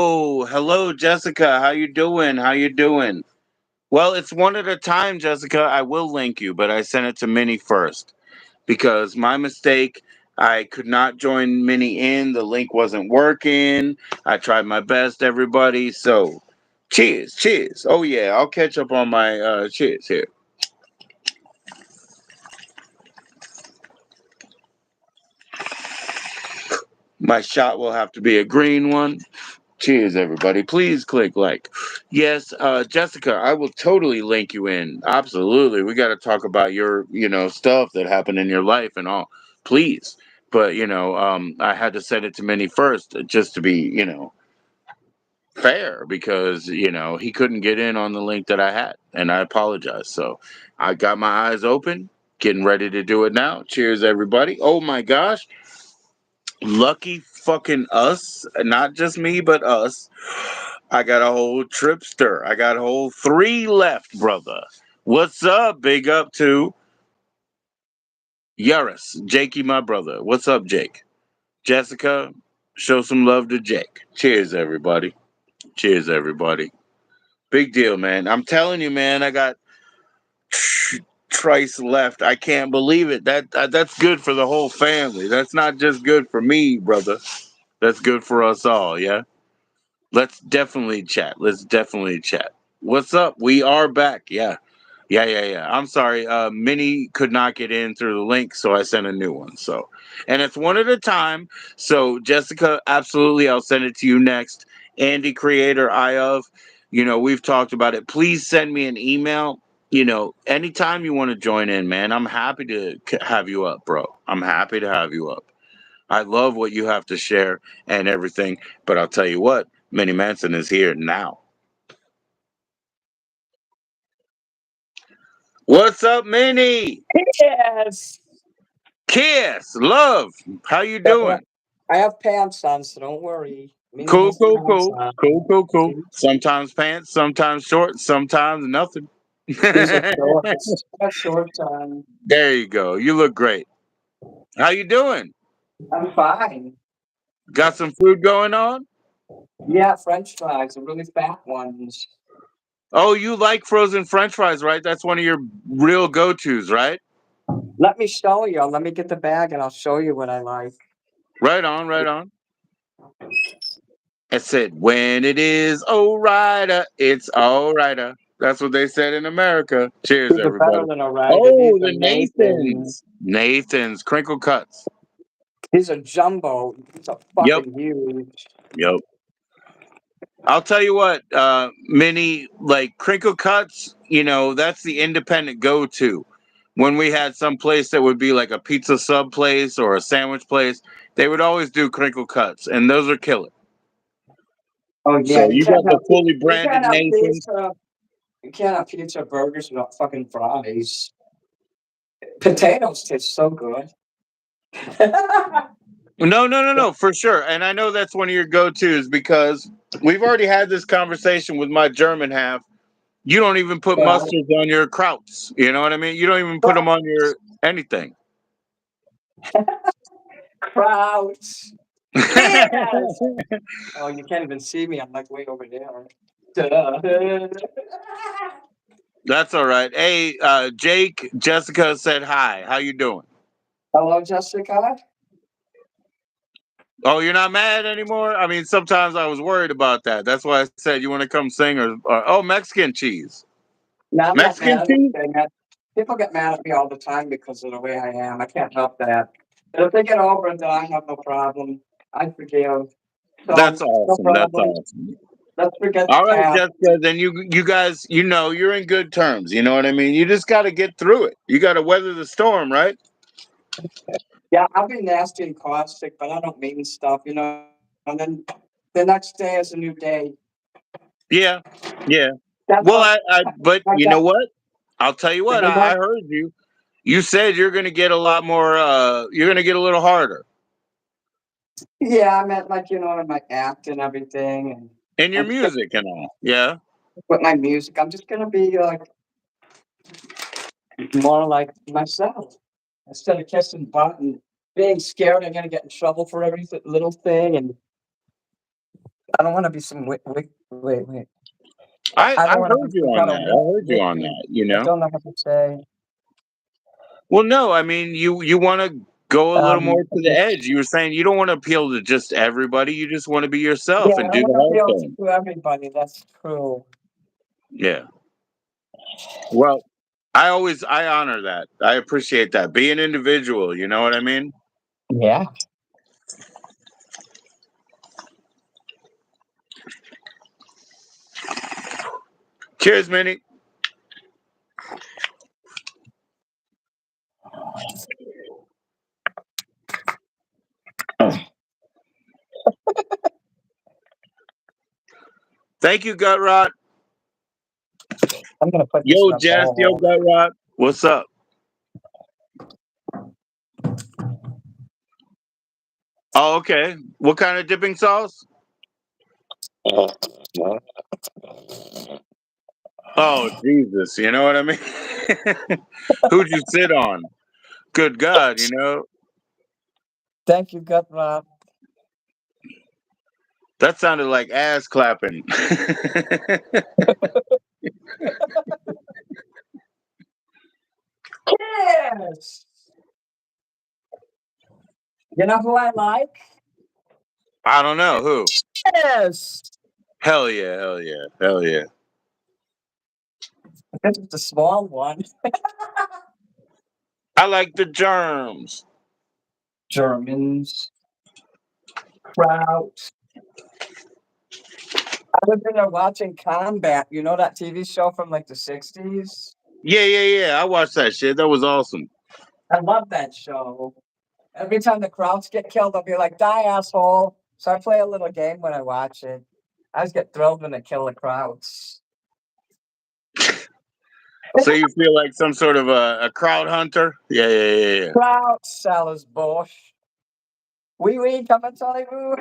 Oh, hello, Jessica. How you doing? How you doing? Well, it's one at a time, Jessica. I will link you, but I sent it to Minnie first because my mistake. I could not join Minnie in. The link wasn't working. I tried my best, everybody. So, cheers, cheers. Oh yeah, I'll catch up on my cheers here. My shot will have to be a green one. Cheers, everybody. Please click like. Yes, Jessica, I will totally link you in. Absolutely. We got to talk about your, stuff that happened in your life and all. Please. But, I had to send it to Minnie first just to be, fair because, he couldn't get in on the link that I had. And I apologize. So I got my eyes open, getting ready to do it now. Cheers, everybody. Oh my gosh. Lucky fucking us. Not just me, but us. I got a whole tripster. I got a whole three left, brother. What's up? Big up to Yaris, Jakey, my brother. What's up, Jake? Jessica, show some love to Jake. Cheers, everybody. Cheers, everybody. Big deal, man. I'm telling you, man. I got Trice left. I can't believe it. That's good for the whole family. That's not just good for me, brother. That's good for us all. Yeah. Let's definitely chat. Let's definitely chat. What's up? We are back. Yeah. Yeah. I'm sorry. Minnie could not get in through the link, so I sent a new one. So, and it's one at a time. So, Jessica, absolutely, I'll send it to you next. Andy, creator, I of, we've talked about it. Please send me an email. Anytime you want to join in, man, I'm happy to have you up, bro. I'm happy to have you up. I love what you have to share and everything. But I'll tell you what, Minnie Manson is here now. What's up, Minnie? Yes. Kiss, love. How you But yeah, doing? I have pants on, so don't worry. Minnie Cool, has cool, pants cool, on. cool, cool, cool. See? Sometimes pants, sometimes shorts, sometimes nothing. These are shorts. I have shorts on. There you go. You look great. How you doing? I'm fine. Got some food going on? Yeah, French fries, the really fat ones. Oh, you like frozen French fries, right? That's one of your real go-tos, right? Let me show you. Let me get the bag and I'll show you what I like. Right on, right on. I said, when it is all righter, it's all righter. That's what they said in America. Cheers, These are better everybody. than a rider. These Oh, are the Nathan. Nathans. Nathans, crinkle cuts. These are jumbo. These are Yep, fucking huge. yep. I'll tell you what, mini like crinkle cuts, that's the independent go to. When we had some place that would be like a pizza sub place or a sandwich place, they would always do crinkle cuts, and those are killer. Oh yeah, So you got the fully you branded can't have Nathans. pizza. You can't have pizza burgers without fucking fries. Potatoes taste so good. No, no, no, no, for sure. And I know that's one of your go tos because we've already had this conversation with my German half. You don't even put Well, mustards on your krauts. You know what I mean? You don't even put them on your anything. Krauts. Yes. Oh, you can't even see me. I'm like way over there. Duh. That's all right. Hey, Jake, Jessica said hi. How you doing? Hello, Jessica. Oh, you're not mad anymore? I mean, sometimes I was worried about that. That's why I said you want to come sing or oh, Mexican cheese. No, I'm not Mexican mad. I'm cheese? okay, man. People get mad at me all the time because of the way I am. I can't help that. And if they get over it, then I have no problem. I forgive. That's So, no awesome. That's problem. awesome. Let's forget the All right, past. Jessica. Then you guys, you're in good terms. You know what I mean? You just got to get through it. You got to weather the storm, right? Yeah, I'll be nasty and caustic, but I don't mean stuff, And then the next day is a new day. Yeah, yeah. That's Well, what but I you got. know what? I'll tell you what. I heard you. You said you're going to get a lot more. You're going to get a little harder Yeah, I meant like in my act and everything, and in your I'm just gonna music and all. Yeah. with my music. I'm just gonna be like more like myself instead of kissing butt and being scared I'm gonna get in trouble for every little thing. And I don't want to be some wait. I I don't want to heard be you some on kind that. of I heard you on wiki. that. You I know. don't know how to say. Well, no, I mean you want to go a little more to the edge. You were saying you don't want to appeal to just everybody. You just want to be Yeah, yourself and I do want the to hard appeal thing. to everybody. That's true. Yeah. Well, I honor that. I appreciate that. Be an individual. You know what I mean? Yeah. Cheers, Minnie. Thank you, Gut Rot. I'm gonna put this Yo, in a Jess. Yo, bowl. Gut Rot. What's up? Oh, okay. What kind of dipping sauce? Oh, Jesus. You know what I mean? Who'd you sit on? Good God, you know? Thank you, Gut Rob. That sounded like ass clapping. Yes. You know who I like? I don't know who. Yes. Hell yeah, hell yeah, hell yeah. This is the small one. I like the germs. Germans. Kraut. I was in there watching Combat. You know that TV show from like the 60s? Yeah, yeah, yeah. I watched that shit. That was awesome. I love that show. Every time the Krauts get killed, I'll be like, die, asshole. So I play a little game when I watch it. I just get thrilled when they kill the Krauts. So you feel like some sort of a crowd hunter? Yeah, yeah, yeah, yeah. Kraut, Salas Bosch. Oui, comment allez-vous?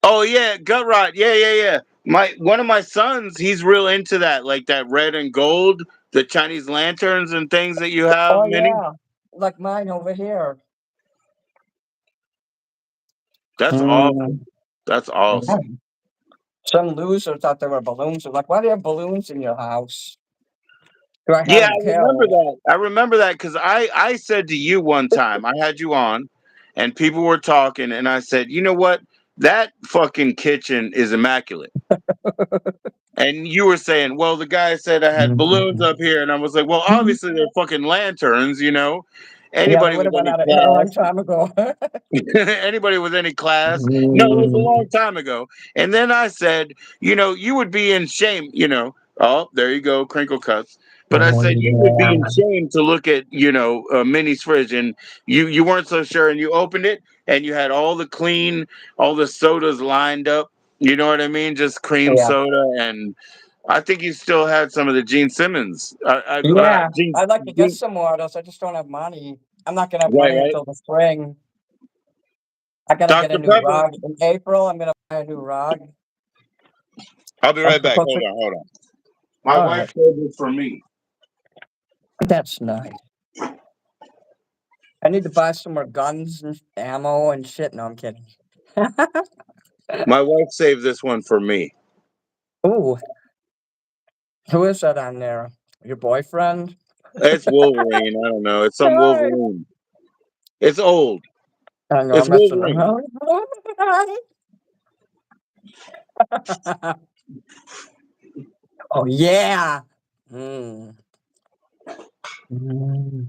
Oh yeah, gut rot. Yeah, yeah, yeah. My one of my sons, he's real into that, like that red and gold, the Chinese lanterns and things that you have, Oh, Minnie. yeah. Like mine over here. That's Mm, awesome. That's yeah. awesome. Some loser thought there were balloons. They're like, why do you have balloons in your house? Do I have Yeah, them I remember killed? that. I remember that because I said to you one time, I had you on, and people were talking, and I said, you know what? That fucking kitchen is immaculate. And you were saying, well, the guy said I had balloons Mm. up here, and I was like, well, obviously they're fucking lanterns, you know. Yeah, they Anybody would with have run any out of air a long class, time ago. anybody with any class. No, it was a Mm. long time ago. And then I said, you know, you would be in shame, you know. Oh, there you go, crinkle cuts. But I Oh, said you would be in yeah. shame to look at, you know, Minnie's fridge, and you weren't so sure, and you opened it, and you had all the clean, all the sodas lined up. You know what I mean? Just cream Yeah. soda, and I think you still had some of the Gene Simmons. Yeah. Gene, I'd like to get Gene, some more of those. I just don't have money. I'm not gonna have right, money right. until the spring. I gotta get a Dr. new Pepper. rug. In April, I'm gonna buy a new rug. I'll be I'm right back. supposed Hold to. on, hold on. My All wife right. saved this for me. That's nice. I need to buy some more guns and ammo and shit. No, I'm kidding. My wife saved this one for me. Ooh, who is that on there? Your boyfriend? It's Wolverine. I don't know. It's some Hey. Wolverine. It's old. I know It's I'm messing Wolverine. around. Oh yeah. Mm. Mm.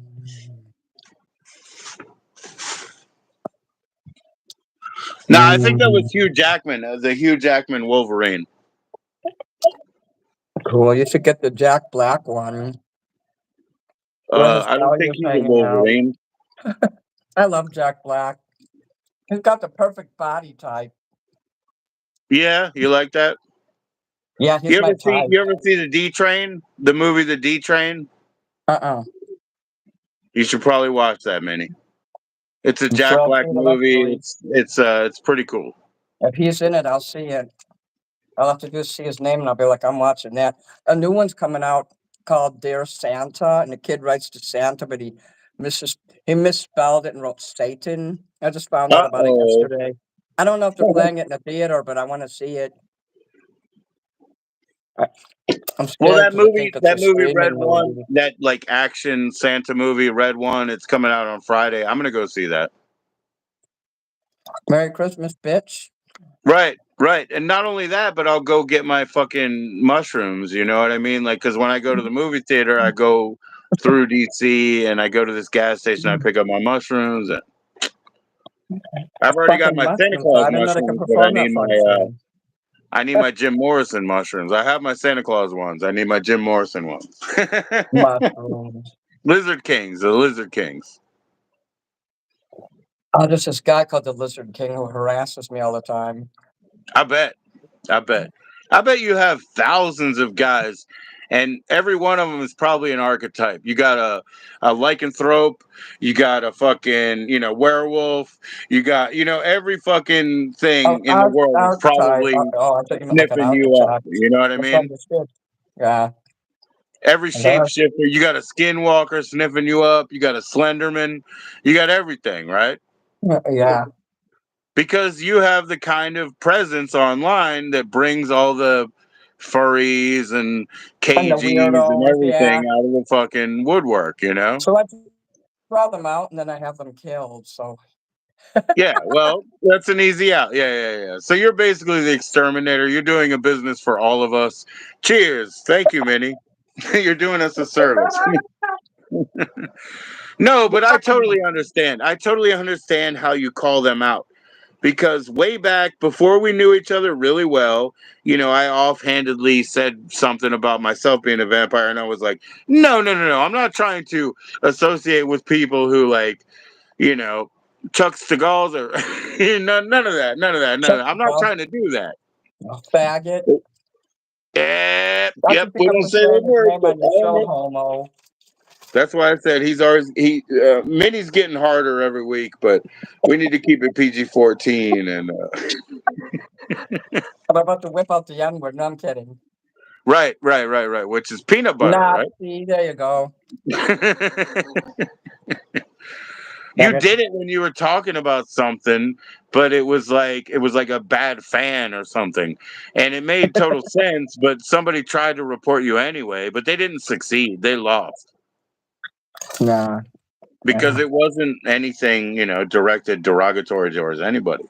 No, I think that was Mm. Hugh Jackman, the Hugh Jackman Wolverine. Cool. You should get the Jack Black one where his I don't think belly's he's a hanging out. Wolverine. I love Jack Black. He's got the perfect body type. Yeah, you like that? Yeah, he's my type. You ever see the D Train? The movie The D Train? Uh-uh. You should probably watch that, Minnie. It's a I'm Jack sure I'll Black see it movie. eventually. It's pretty cool. If he's in it, I'll see it. I'll have to just see his name and I'll be like, I'm watching that. A new one's coming out called Dear Santa, and the kid writes to Santa, but misses he misspelled it and wrote Satan. I just found out Uh about it oh. yesterday. I don't know if they're playing it in the theater, but I want to see it. I'm Well, scared because I think it's that a movie Red streaming One, movie. that like action Santa movie Red One, it's coming out on Friday. I'm gonna go see that. Merry Christmas, bitch. Right, right. And not only that, but I'll go get my fucking mushrooms, you know what I mean? Like, because when I go to the movie theater, I go through DC and I go to this gas station, I pick up my mushrooms. And I've already got Fucking my Santa mushrooms. Claus I didn't know they could mushrooms, but perform that function. I need my Jim Morrison mushrooms. I have my Santa Claus ones. I need my Jim Morrison ones. Mushrooms. Lizard Kings, the Lizard Kings. Oh, there's this guy called the Lizard King who harasses me all the time. I bet. I bet. I bet you have thousands of guys, and every one of them is probably an archetype. You got a lycanthrope, you got a fucking werewolf, you got every fucking Oh, thing in the world is archetype. probably Oh, I thought you meant like an sniffing you up. archetype. You know what I mean? Misunderstood. Yeah. Every And there, shapeshifter, you got a skinwalker sniffing you up, you got a Slenderman, you got everything, right? yeah. Because you have the kind of presence online that brings all the furries and And the KGs and weirdos, yeah. everything out of the fucking woodwork, you know? So I draw them out and then I have them killed. So Yeah, well, that's an easy out. Yeah, yeah, yeah. So you're basically the exterminator. You're doing a business for all of us. Cheers. Thank you, Minnie. You're doing us a service. No, but I totally understand. I totally understand how you call them out. Because way back before we knew each other really well, I offhandedly said something about myself being a vampire, and I was like, no, no, no, no. I'm not trying to associate with people who you know, Chuck Stigals or none of that, none of that, none of check that. the I'm not dog. trying to do that. Faggot. Yep, That's yep. what We people don't for say that saying his word, name but on your show, homo. that's why I said Minnie's getting harder every week, but we need to keep it PG-14 and I'm about to whip out the N word. No, I'm kidding. right, right, right, right, which is peanut butter, right? Nazi. There you go. You Faggot. did it when you were talking about something, but it was like a bad fan or something, and it made total sense. But somebody tried to report you anyway, but they didn't succeed. They lost Nah. because it wasn't anything directed derogatory towards anybody.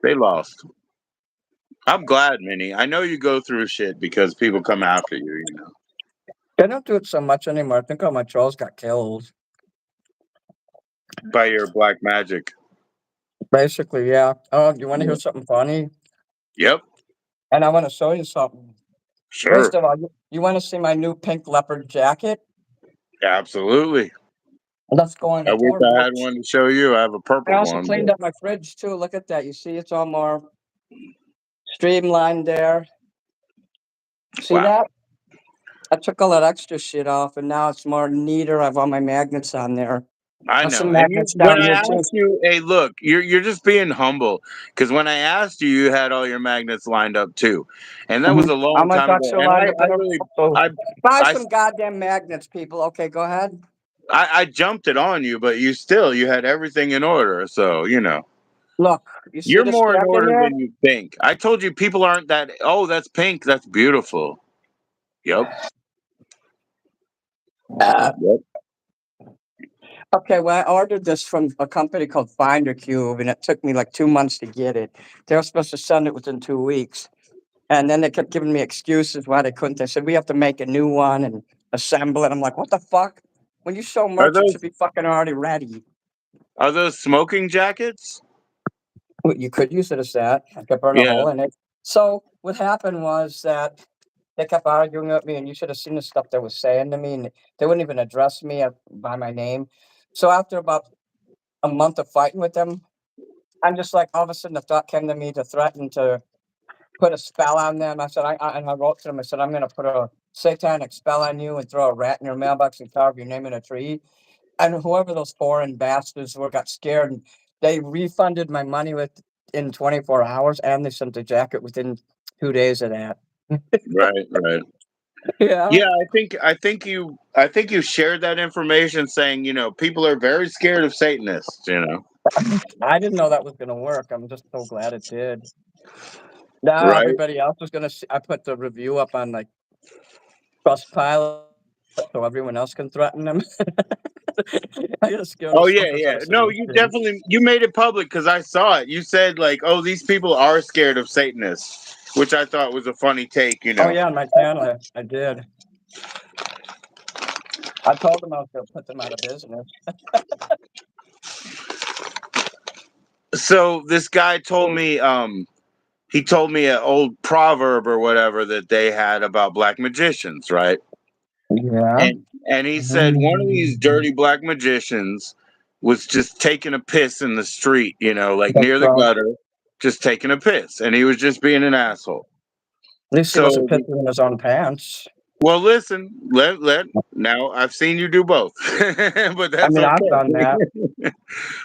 They lost. I'm glad, Minnie. I know you go through shit because people come after you. I don't do it so much anymore. I think all my trolls got killed. By your black magic. Basically, yeah. Oh, you want to hear Yeah. something funny? Yep. And I want to show you something. Sure. First of all, you want to see my new pink leopard jacket? Absolutely. Let's go on I the wish door, I had bitch. one to show you. I have a I purple also one, cleaned but up my fridge too. Look at that. You see, it's all more streamlined there. See wow. that? I took all that extra shit off, and now it's more neater. I have all my magnets on there. I There's some know. And magnets when down I here too. asked you, hey, look, you're just being humble because when I asked you, you had all your magnets lined up too, and that was a How long much time got ago. you And lined up I there? really, Oh, I, buy I, some goddamn magnets, people. Okay, go ahead. I jumped it on you, but you had everything in order. So Look, you see you're the more in stack in order there? than you think. I told you people aren't that. Oh, that's pink. That's beautiful. Yep. Uh, Yep. okay, well, I ordered this from a company called Finder Cube, and it took me like 2 months to get it. They were supposed to send it within 2 weeks. And then they kept giving me excuses why they couldn't. They said, we have to make a new one and assemble it. I'm like, what the fuck? When you show Are merch, it those should be fucking already ready. are those smoking jackets? Well, you could use it as that. I could burn a Yeah. hole in it. So what happened was that they kept arguing with me, and you should have seen the stuff they were saying to me, and they wouldn't even address me by my name. So after about a month of fighting with them, I'm just like, all of a sudden, the thought came to me to threaten to put a spell on them. I said, and I wrote to them. I said, I'm going to put a satanic spell on you and throw a rat in your mailbox and carve your name in a tree. And whoever those foreign bastards were got scared, and they refunded my money in 24 hours, and they sent the jacket within 2 days of that. Right. Right. Yeah, Yeah, I think you shared that information saying, people are very scared of Satanists. I didn't know that was gonna work. I'm just so glad it did. Now Right? everybody else is gonna see I put the review up on, like, Trustpilot so everyone else can threaten them. I gotta scare the Oh yeah, fuckers out yeah. of some of No, these you kids. definitely you made it public because I saw it. You said like, "Oh, these people are scared of Satanists," which I thought was a funny take. Oh, yeah, on my channel, I did. I told them I was gonna put them out of business. So this guy told me, he told me an old proverb or whatever that they had about black magicians, right? Yeah. And he said one of these Mm. dirty black magicians was just taking a piss in the street, like That's near the drunk. gutter, just taking a piss, and he was just being an asshole. At least he wasn't So, pissing in his own pants. well, listen, let now I've seen you do both, but I that's mean, I've done okay. that,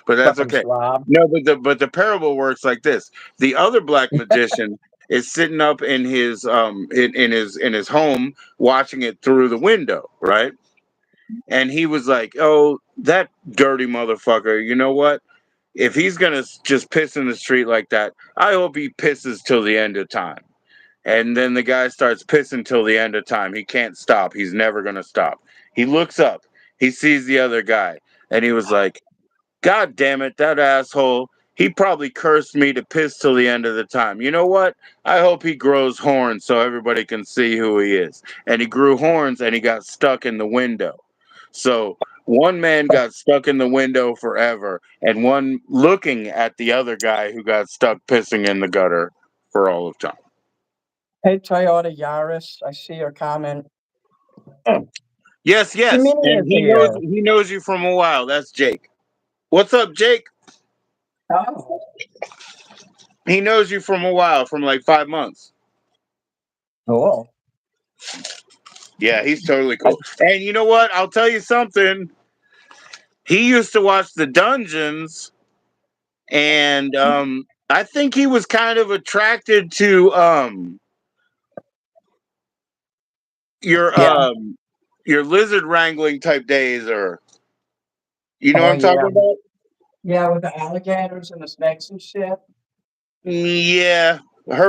But that's fucking okay. slob. No, but the parable works like this: the other black magician is sitting up in his in his home watching it through the window, right? And he was like, "Oh, that dirty motherfucker! You know what? If he's gonna just piss in the street like that, I hope he pisses till the end of time." And then the guy starts pissing till the end of time. He can't stop. He's never gonna stop. He looks up. He sees the other guy, and he was like, God damn it, that asshole. He probably cursed me to piss till the end of the time. You know what? I hope he grows horns so everybody can see who he is. And he grew horns and he got stuck in the window. So one man got stuck in the window forever, and one looking at the other guy who got stuck pissing in the gutter for all of time. Hey, Toyota Yaris, I see your comment. Yes, yes. Jiminy And is he knows here. he knows you from a while. That's Jake. What's up, Jake? Oh, He knows you from a while, from like 5 months. cool. Yeah, he's totally I, cool. And you know what? I'll tell you something. He used to watch the dungeons, and I think he was kind of attracted to your yeah. your lizard wrangling type days, or you know what Oh, I'm talking yeah. about? Yeah, with the alligators and the snakes and shit. Yeah,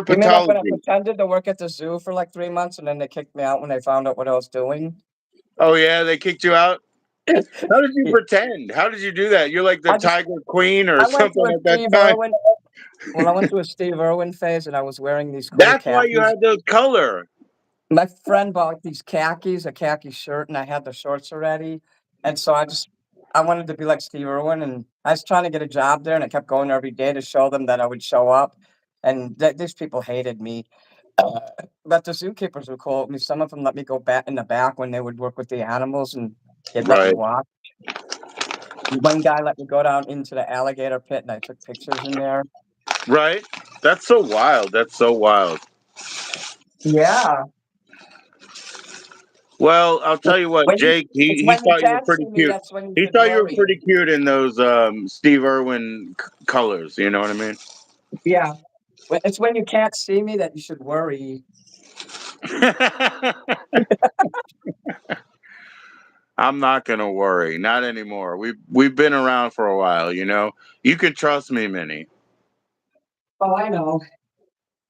You mean like when I herpetology. pretended to work at the zoo for like 3 months and then they kicked me out when they found out what I was doing? Oh yeah, they kicked you out. How did you Yeah, pretend? How did you do that? You're like the I just Tiger Queen or I went something through a at that Steve time. Irwin. Well, I went through a Steve Irwin phase, and I was wearing these cool That's why you khakis. had those color. My friend bought these khakis, a khaki shirt, and I had the shorts already. And so I wanted to be like Steve Irwin, and I was trying to get a job there, and I kept going every day to show them that I would show up. And these people hated me. Uh, but the zookeepers were cool with me. Some of them let me go back in the back when they would work with the animals, and they'd let me Right, watch. One guy let me go down into the alligator pit, and I took pictures in there. right. That's so wild. That's so wild. Yeah. Well, I'll tell you what, When you Jake. He it's he when you thought you were can pretty see me, cute. that's when you He should thought you were worry. pretty cute in those Steve Irwin colors. You know what I mean? Yeah. It's when you can't see me that you should worry. I'm not gonna worry. Not anymore. We've been around for a while. You can trust me, Minnie. Oh, I know.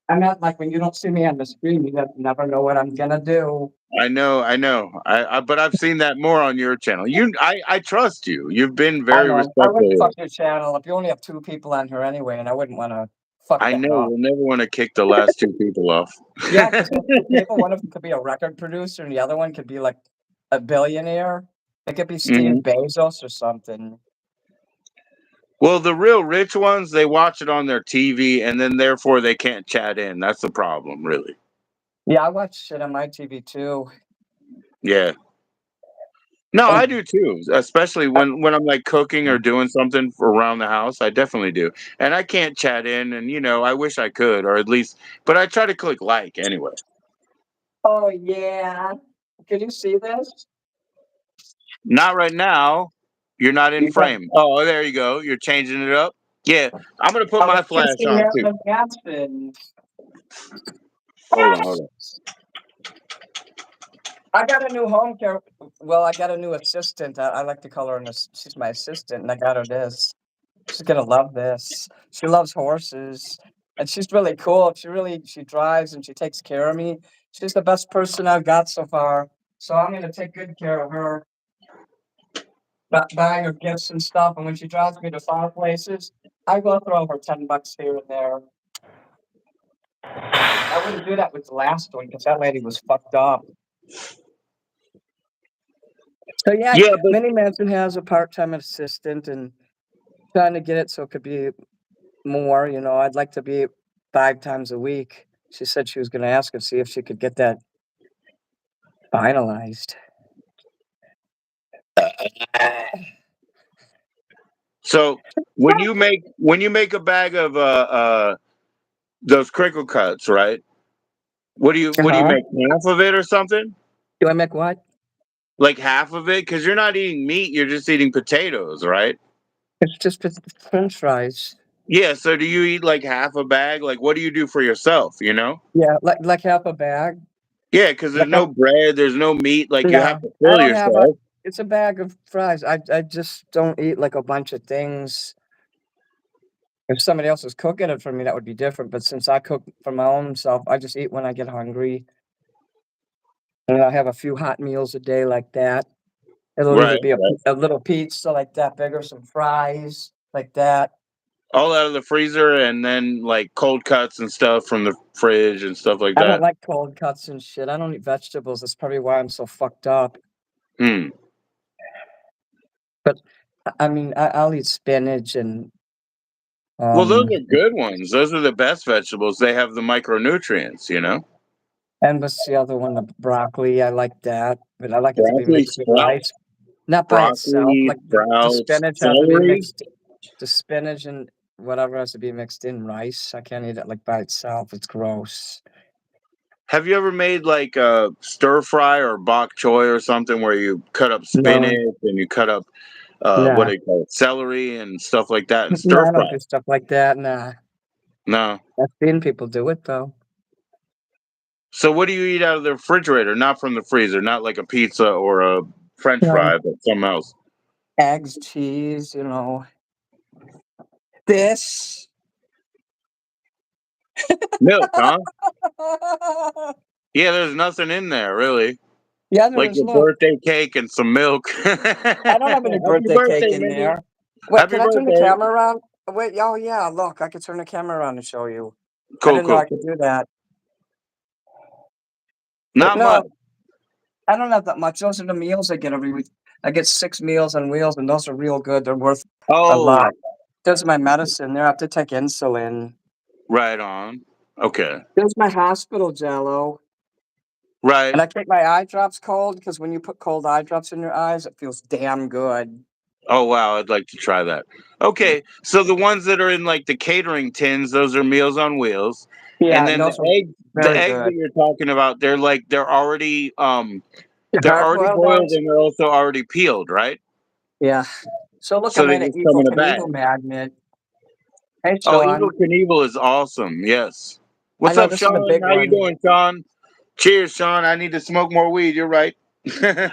I meant like when you don't see me on the screen, you never know what I'm gonna do. I know. I know. But I've seen that more on your channel. I trust you. You've been I very know. I respectful wouldn't here. fuck your channel if you only have 2 people on here anyway, and I wouldn't wanna fuck I that know. up. We'll never want to kick the last two people off. Yeah, 'cause those 2 people, one of them could be a record producer, and the other one could be, like, a billionaire. It could be Steve Mhm. Bezos or something. Well, the real rich ones, they watch it on their TV, and then therefore they can't chat in. That's the problem, really. Yeah, I watch shit on my TV too. Yeah. No, I And do too. Especially when I'm like cooking or doing something around the house. I definitely do. And I can't chat in, and I wish I could, or at least, but I try to click like anyway. oh, yeah. Can you see this? Not right now. You're not in You got frame. Oh, there you go. You're changing it up. Yeah, I'm gonna put I was my flash kissing on too. Marilyn Manson. Hold on, hold on. I got a new home care. Well, I got a new assistant. I like to call her she's my assistant, and I got her this. She's gonna love this. She loves horses, and she's really cool. She drives and she takes care of me. She's the best person I've got so far. So I'm gonna take good care of her, buying her gifts and stuff. And when she drives me to far places, I will throw her $10 here and there. I wouldn't do that with the last one because that lady was fucked up. So yeah, Yeah, but Mini Mansion has a part-time assistant and trying to get it so it could be more. I'd like to be 5 times a week. She said she was going to ask and see if she could get that finalized. so when you make a bag of those crinkle cuts, right? What do you Uh-huh. make, half of it or something? Do I make what? Like half of it, because you're not eating meat, you're just eating potatoes, right? It's just French fries. Yeah, so do you eat like half a bag? Like, what do you do for yourself, you know? Yeah, like half a bag. Yeah, because there's Like no bread, there's no meat, like you have no, to I fill don't have a. yourself. It's a bag of fries. I just don't eat like a bunch of things. If somebody else was cooking it for me, that would be different. But since I cook for my own self, I just eat when I get hungry. And I have a few hot meals a day like that. It'll either Right, be right. a little pizza like that big or some fries like that. All out of the freezer and then like cold cuts and stuff from the fridge and stuff like I don't that. like cold cuts and shit. I don't eat vegetables. That's probably why I'm so fucked up. Hmm. But I mean, I'll eat spinach and Well, those um are good ones. Those are the best vegetables. They have the micronutrients, you know? and what's the other one? The broccoli. I like that, but I like it to be Broccoli mixed with sprouts, rice, not by itself. broccoli Like the sprouts, spinach has to be celery. mixed. The spinach and whatever has to be mixed in rice. I can't eat it like by itself. It's gross. Have you ever made like a stir fry or bok choy or something where you cut up No, spinach and you cut up what nah, do you call it, celery and stuff like that and no, stir I fry? don't do stuff like that. Nah, No. I've seen people do it though. So what do you eat out of the refrigerator, not from the freezer, not like a pizza or a French Um, fry, but something else? eggs, cheese. This. Milk, huh? Yeah, there's nothing in there really. Yeah, there Like is. your Look, birthday cake and some milk. I don't have any Happy birthday cake birthday, in Mindy. there. Wait, Happy can I turn the birthday. camera around? Wait, oh yeah, look, I could turn the camera around and show you. I Cool, didn't know cool. I could do that. But Not much. no, I don't have that much. Those are the meals I get every week. I get 6 meals on wheels, and those are real good. They're worth a Oh, lot. There's my medicine there. I have to take insulin. right on. Okay. There's my hospital jello. Right. And I take my eye drops cold because when you put cold eye drops in your eyes, it feels damn good. Oh wow, I'd like to try that. Okay, so the ones that are in like the catering tins, those are Meals on Wheels. And Yeah, and then those are the very eggs that good. you're talking about, they're Hard already boiled boiled eggs. and they're also already peeled, right? Yeah. So look, I So they made an just come evil in a bag. Knievel magnet. Hey, Oh, Evil Sean. Knievel is awesome. Yes. I What's know up, this is a Sean? big How you one. doing, Sean? Cheers, Sean. I need to smoke more weed. You're right.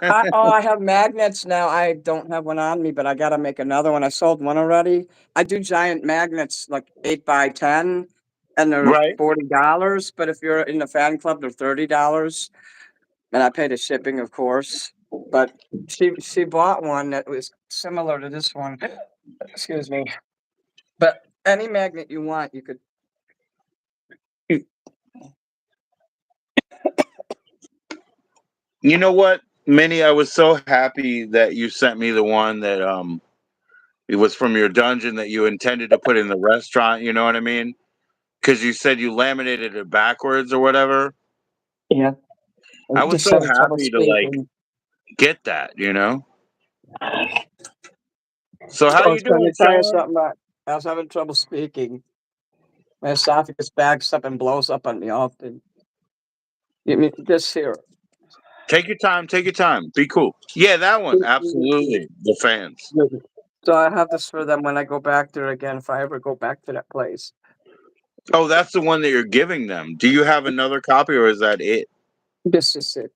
I have magnets now. I don't have one on me, but I got to make another one. I sold one already. I do giant magnets, like 8 by 10, and they're Right. $40. But if you're in the fan club, they're $30, and I pay the shipping, of course. But she bought one that was similar to this one. Excuse me. But any magnet you want, you could. You know what, Minnie? I was so happy that you sent me the one that it was from your dungeon that you intended to put in the restaurant. You know what I mean? Because you said you laminated it backwards or whatever. Yeah. I I'm was just so having trouble happy to like speaking. get that. You know. So how Oh, you so let me doing, tell you Sean? something. I was having trouble speaking. My esophagus backs up and blows up on me often. Give me this here. Take your time. Take your time. Be cool. Yeah, that one. Absolutely. The fans. So I have this for them when I go back there again, if I ever go back to that place. Oh, that's the one that you're giving them. Do you have another copy or is that it? This is it.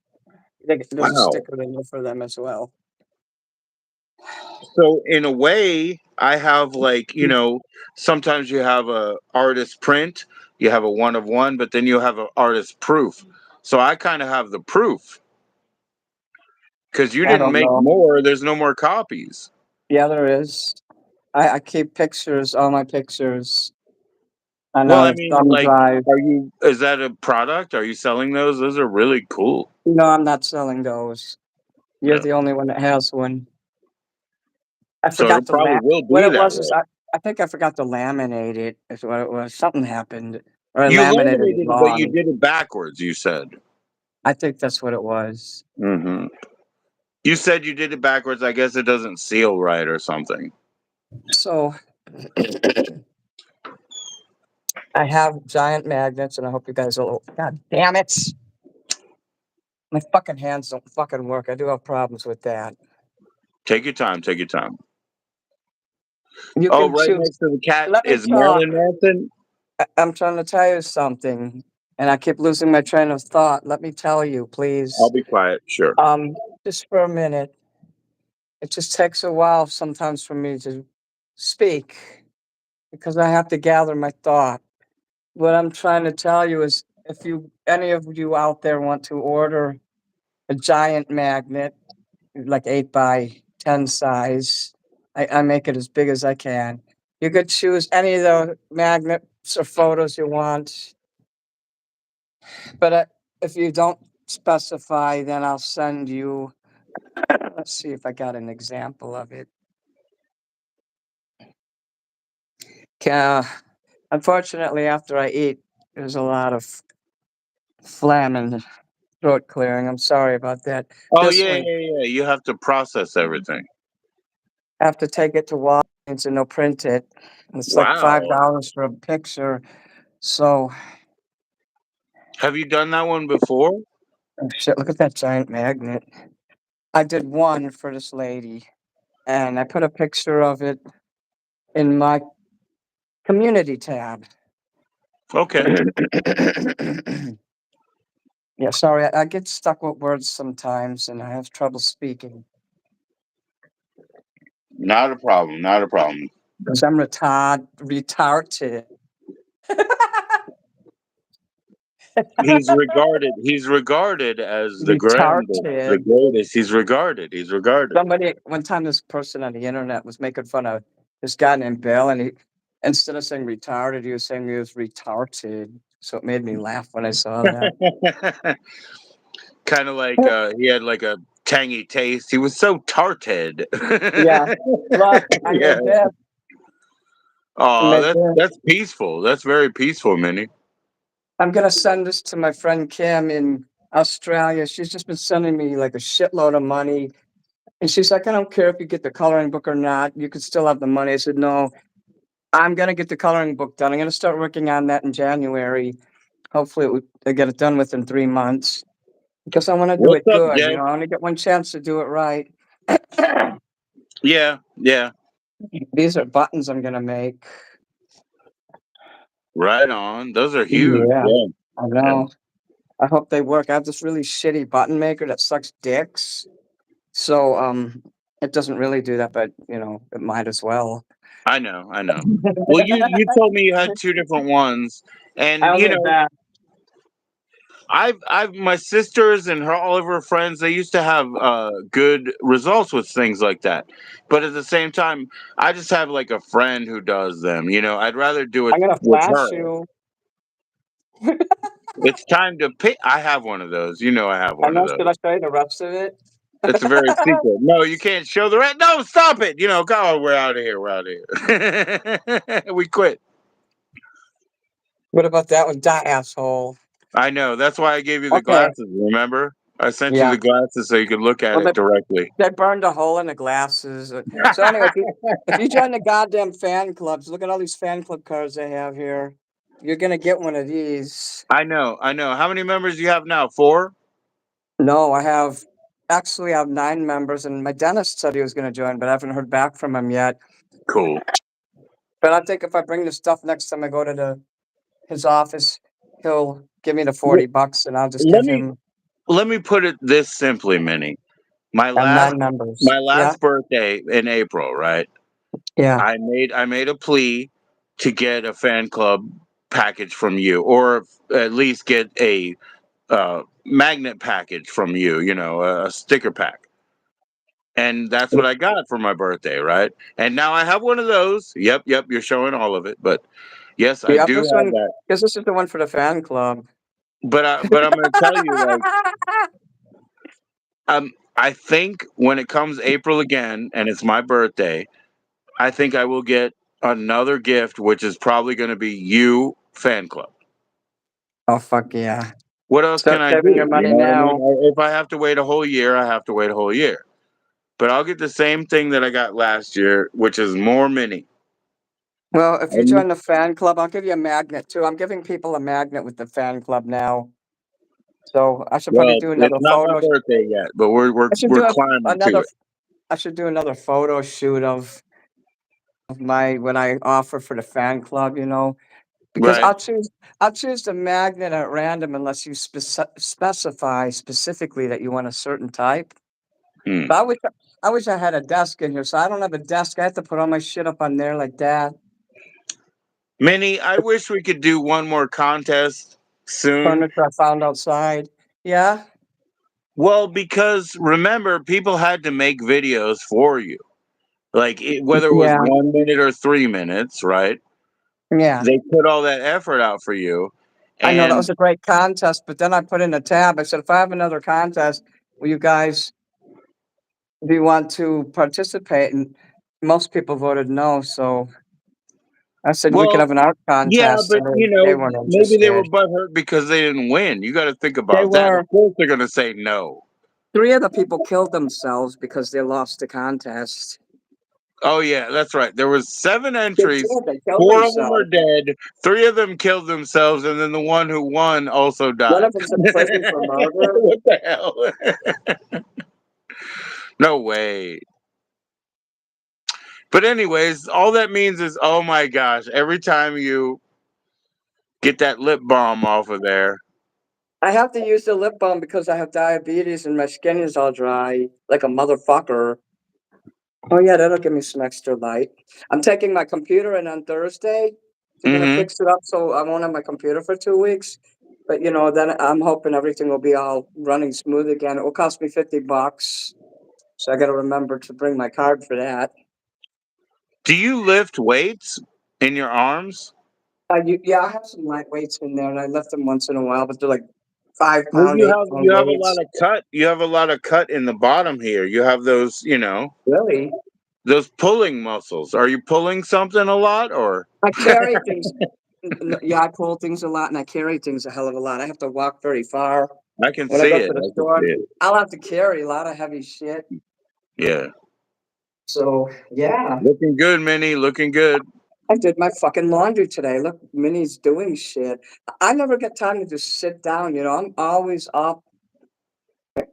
There's a Wow. sticker in there for them as well. So in a way, I have like, sometimes you have a artist print, you have a one of one, but then you have an artist proof. So I kind of have the proof because you I didn't don't make know. more. There's no more copies. Yeah, there is. I keep pictures, all my pictures on Well, I a mean, thumb like, drive. is that a product? Are you selling those? Those are really cool. No, I'm not selling those. You're No. the only one that has one. I So it forgot to probably will what be it that was is way. I think I forgot to laminate it is what it was. Something happened or I You laminated it laminated it, but you wrong. did it backwards, you said. I think that's what it was. Hmm. You said you did it backwards. I guess it doesn't seal right or something. So I have giant magnets and I hope you guys will God damn it. My fucking hands don't fucking work. I do have problems with that. Take your time. Take your time. You Oh, can right choose. next to the cat Let me is talk. Marilyn Manson. I'm trying to tell you something, and I keep losing my train of thought. Let me tell you, I'll please. be quiet. Sure. Just for a minute. It just takes a while sometimes for me to speak because I have to gather my thought. What I'm trying to tell you is, if you any of you out there want to order a giant magnet, like 8 by 10 size, I make it as big as I can. You could choose any of the magnets or photos you want. But if you don't specify, then I'll send you. Let's see if I got an example of it. Uh, Unfortunately, after I eat, there's a lot of phlegm and throat clearing. I'm sorry about that. Oh This yeah, one, yeah, yeah. You have to process everything. I have to take it to Walgreens and they'll print it. It's like Wow. $5 for a picture. So, Have you done that one before? oh shit, look at that giant magnet. I did one for this lady, and I put a picture of it in my community tab. Okay. Yeah, sorry, I get stuck with words sometimes and I have trouble speaking Not a problem. Not a problem. because I'm retarded. He's regarded as the grandest, the Retarded. greatest. He's regarded. He's regarded. Somebody one time, this person on the internet was making fun of this guy named Bill, and he instead of saying retarded, he was saying he was retarded. So it made me laugh when I saw that. Kind of like he had like a tangy taste. He was so tarted. Yeah. Look, I Yeah. made this. I Oh, made that's this. that's peaceful. That's very peaceful, Minnie. I'm gonna send this to my friend Kim in Australia. She's just been sending me like a shitload of money. And she's like, I don't care if you get the coloring book or not. You could still have the money. I said, no, I'm going to get the coloring book done. I'm going to start working on that in January. Hopefully, I get it done within 3 months because I want to do What's it up, good. Jay? I only get one chance to do it right. Yeah, yeah. These are buttons I'm going to make. Right on. Those are huge. Yeah, Yeah, I yeah. know. I hope they work. I have this really shitty button maker that sucks dicks. So, it doesn't really do that, but it might as well. I know, I know. Well, you told me you had two different ones, I and only have that. I've my sisters and all of her friends. They used to have good results with things like that, but at the same time, I just have like a friend who does them. I'd rather do it I'm gonna with her. flash you. It's time to pick. I have one of those. I have I one of know. Should those. I show you the rest of it? It's a very secret. No, you can't show the rest. No, stop it. God, we're out of here. We're out of here. We quit. What about that one? Die, asshole. I know. That's why I gave you the Okay. glasses. Remember? I sent you Yeah. the glasses so you could look at Well, it directly. they burned a hole in the glasses. So anyway, if you join the goddamn fan clubs, look at all these fan club cards they have here. You're gonna get one of these. I know. I know. How many members do you have now? Four? No, I have 9 members, and my dentist said he was gonna join, but I haven't heard back from him yet. Cool. But I think if I bring the stuff next time I go to his office, he'll give me the L- $40, and I'll just Let give me him. let me put it this simply, Minnie. My I'm last non-members. my Yeah, last birthday in April, right? yeah. I made a plea to get a fan club package from you, or at least get a magnet package from you. You know, a sticker pack, and that's what I got for my birthday, right? And now I have one of those. Yep, yep. You're showing all of it, but yes, I Yeah, do this have one, that. because this is the one for the fan club. But I'm going to tell you, like, I think when it comes April again, and it's my birthday, I think I will get another gift, which is probably going to be you fan club. Oh, fuck yeah. What else can Start I do? saving your You money know what I mean? now. If I have to wait a whole year, I have to wait a whole year. But I'll get the same thing that I got last year, which is more mini. Well, if you And, join the fan club, I'll give you a magnet too. I'm giving people a magnet with the fan club now. So I should probably well, do it's another not my photo. birthday yet, but I should we're do climbing to another. it. I should do another photo shoot of my what I offer for the fan club. Because Right? I'll choose the magnet at random unless you specify specifically that you want a certain type. Hmm. But I wish I had a desk in here, so I don't have a desk. I have to put all my shit up on there like that. Minnie, I wish we could do one more contest soon. Furniture I found outside. Yeah, Well, because remember, people had to make videos for you. Like, whether it was yeah, 1 minute or 3 minutes, right? yeah. They put all that effort out for you. I know that was And, a great contest, but then I put in a tab. I said, if I have another contest, will you guys do you want to participate? And most people voted no. So I said we could well, have an art yeah, contest, but, and you they know, weren't maybe they were interested. butthurt because they didn't win. You got to think They about that. Of were. course, they're going to say no. Three of the people killed themselves because they lost the contest. Oh, yeah, that's right. There was 7 They entries. did. They killed 4 of them are themselves. dead. 3 of them killed themselves, and then the one who won also One died. of them's in prison for murder. What the hell? No way. But anyways, all that means is, oh my gosh, every time you get that lip balm off of there. I have to use the lip balm because I have diabetes and my skin is all dry, like a motherfucker. Oh yeah, that'll give me some extra light. I'm taking my computer in on Thursday. They're gonna Hmm. fix it up so I won't have my computer for 2 weeks. But then I'm hoping everything will be all running smooth again. It will cost me $50. So I gotta remember to bring my card for that. Do you lift weights in your arms? Yeah, I have some light weights in there and I lift them once in a while, but they're like five Well, pound, 8 pound you have a lot weights. of cut. You have a lot of cut in the bottom here. You have those, Really? those pulling muscles. Are you pulling something a lot, or? I carry things. Yeah, I pull things a lot and I carry things a hell of a lot. I have to walk very far. I can When I see go it. to the I can see store, it. I'll have to carry a lot of heavy shit. Yeah. So yeah, Looking good, Minnie. Looking good. I did my fucking laundry today. Look, Minnie's doing shit. I never get time to just sit down. I'm always up.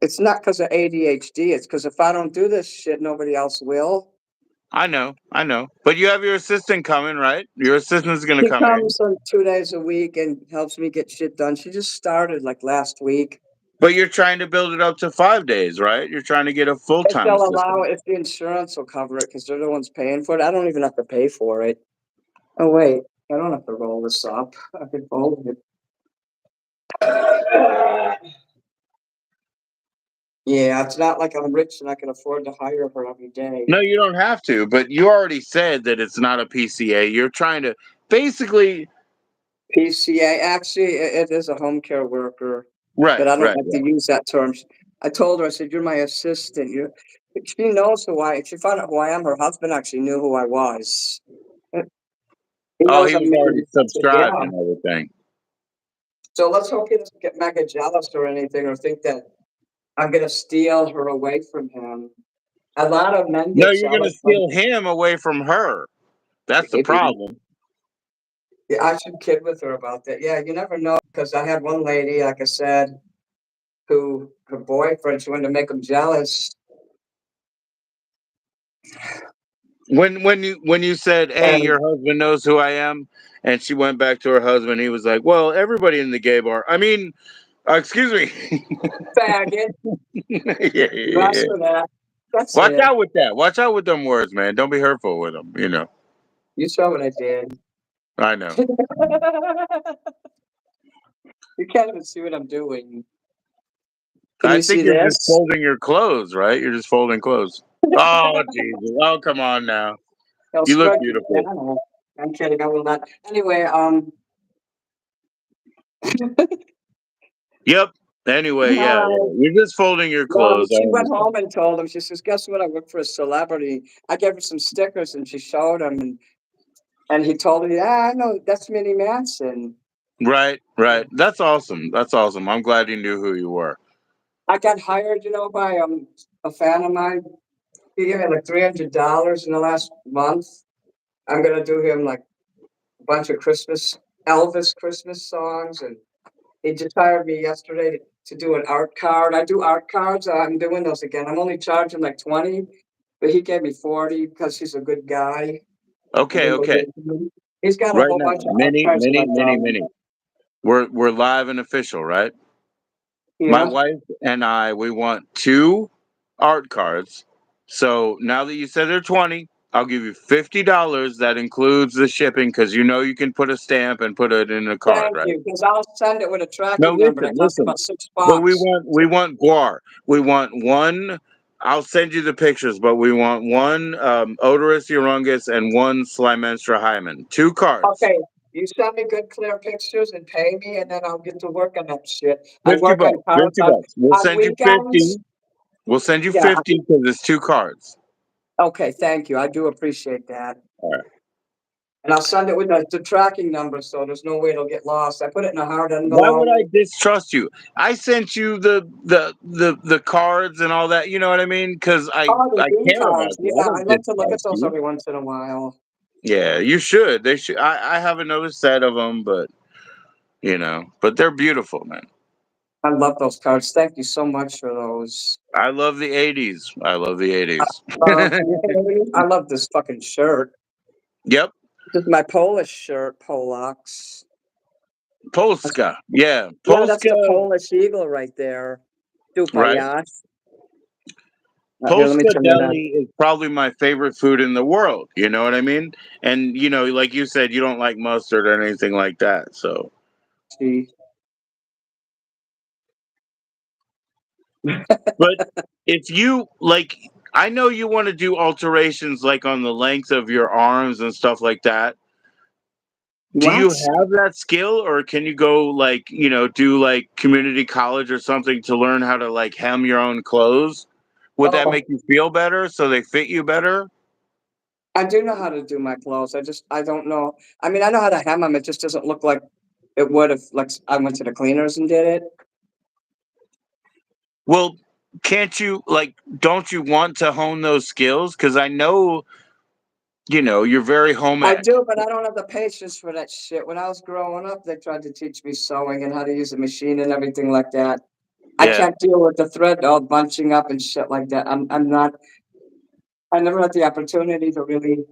It's not because of ADHD. It's because if I don't do this shit, nobody else will. I know. I know. But you have your assistant coming, right? Your assistant's gonna She come in. comes on 2 days a week and helps me get shit done. She just started like last week. But you're trying to build it up to 5 days, right? You're trying to get a full If time they'll allow assistant. it, if the insurance will cover it, because they're the ones paying for it. I don't even have to pay for it. Oh wait, I don't have to roll this up. I can fold it. Yeah, it's not like I'm rich and I can afford to hire her every day. No, you don't have to. But you already said that it's not a PCA. You're trying to basically. PCA, actually, it is a home care worker, but Right, I don't right, like to right. use that term. I told her, I said, "You're my assistant." She knows who I. She found out who I am. Her husband actually knew who I was. He Oh, knows he I'm was making. already I said, subscribed yeah. and everything. So let's hope he doesn't get mega jealous or anything, or think that I'm gonna steal her away from him. A lot of men No, get you're gonna jealous when steal him away from her. That's the maybe. problem. Yeah, I should kid with her about that. Yeah, you never know because I had one lady, like I said, who her boyfriend, she wanted to make him jealous. When you said, "Hey, And your husband knows who I am," and she went back to her husband, he was like, "Well, everybody in the gay bar. I mean, Excuse me. Faggot. Yeah, yeah, You yeah. asked for that. That's Watch it. out with that. Watch out with them words, man. Don't be hurtful with them. You know. You saw what I did. I know. You can't even see what I'm doing. Can I you think see you're just this? folding your clothes, right? You're just folding clothes. Oh Jesus! Oh come on now. I'll You look spread the beautiful. channel. I'm kidding. I will not. Anyway, Yep. Anyway, yeah, hi. yeah. You're just folding your No, clothes. I she went understand. home and told him. She says, "Guess what? I work for a celebrity." I gave her some stickers, and she showed him, and he told her, "Yeah, I know that's Minnie Manson." Right, right. That's awesome. That's awesome. I'm glad you knew who you were. I got hired, by a fan of mine. He gave me like $300 in the last month. I'm gonna do him like a bunch of Elvis Christmas songs, and he just hired me yesterday to do an art card. I do art cards. I'm doing those again. I'm only charging like 20, but he gave me 40 because he's a good guy. I've Okay, been okay. believing him. He's got a Right whole now, bunch of art many, cards many, like many, many. We're live and official, right? My yeah. wife and I, we want two art cards. So now that you said they're 20, I'll give you $50. That includes the shipping because you know you can put a stamp and put it in a card, Thank right? you, because I'll send it with a No, tracking number. listen, That costs listen. about six But we bucks. want we want guar. We want one. I'll send you the pictures, but we want one odorous urungus and one slimenstra hymen. Two cards. Okay, you send me good clear pictures and pay me, and then I'll get to work on that shit. I 50 work on bucks. cards 50 bucks. We'll on send you 50. weekends. We'll send you Yeah. 50 because it's two cards. Okay, thank you. I do appreciate that. All right. And I'll send it with the tracking number so there's no way it'll get lost. I put it in a hard Why would envelope. I distrust you? I sent you the cards and all that. You know what I mean? Because Oh, the I green care about cards. you. I Yeah, I don't like to look at distrust those you. every once in a while. Yeah, you should. They should. I have another set of them, but but they're beautiful, man. I love those cards. Thank you so much for those. I love the '80s. I love the '80s. I love this fucking shirt. Yep, This is my Polish shirt, Polacks. Polska. Yeah, Yeah, that's Polska. the Polish eagle right there. Right. Dupayash. Here, let me Polska turn it on. deli is probably my favorite food in the world. You know what I mean? And like you said, you don't like mustard or anything like that. So, See. but if you like, I know you want to do alterations like on the length of your arms and stuff like that. Do you What? have that skill, or can you go like do like community college or something to learn how to like hem your own clothes? Would that Oh, make you feel better so they fit you better? I do know how to do my clothes. I don't know. I mean, I know how to hem them. It just doesn't look like it would if, like, I went to the cleaners and did it. Well, can't you like don't you want to hone those skills? Because I know, you're very home I ec. do, but I don't have the patience for that shit. When I was growing up, they tried to teach me sewing and how to use a machine and everything like that. I Yeah. can't deal with the thread all bunching up and shit like that. I'm not. I never had the opportunity to really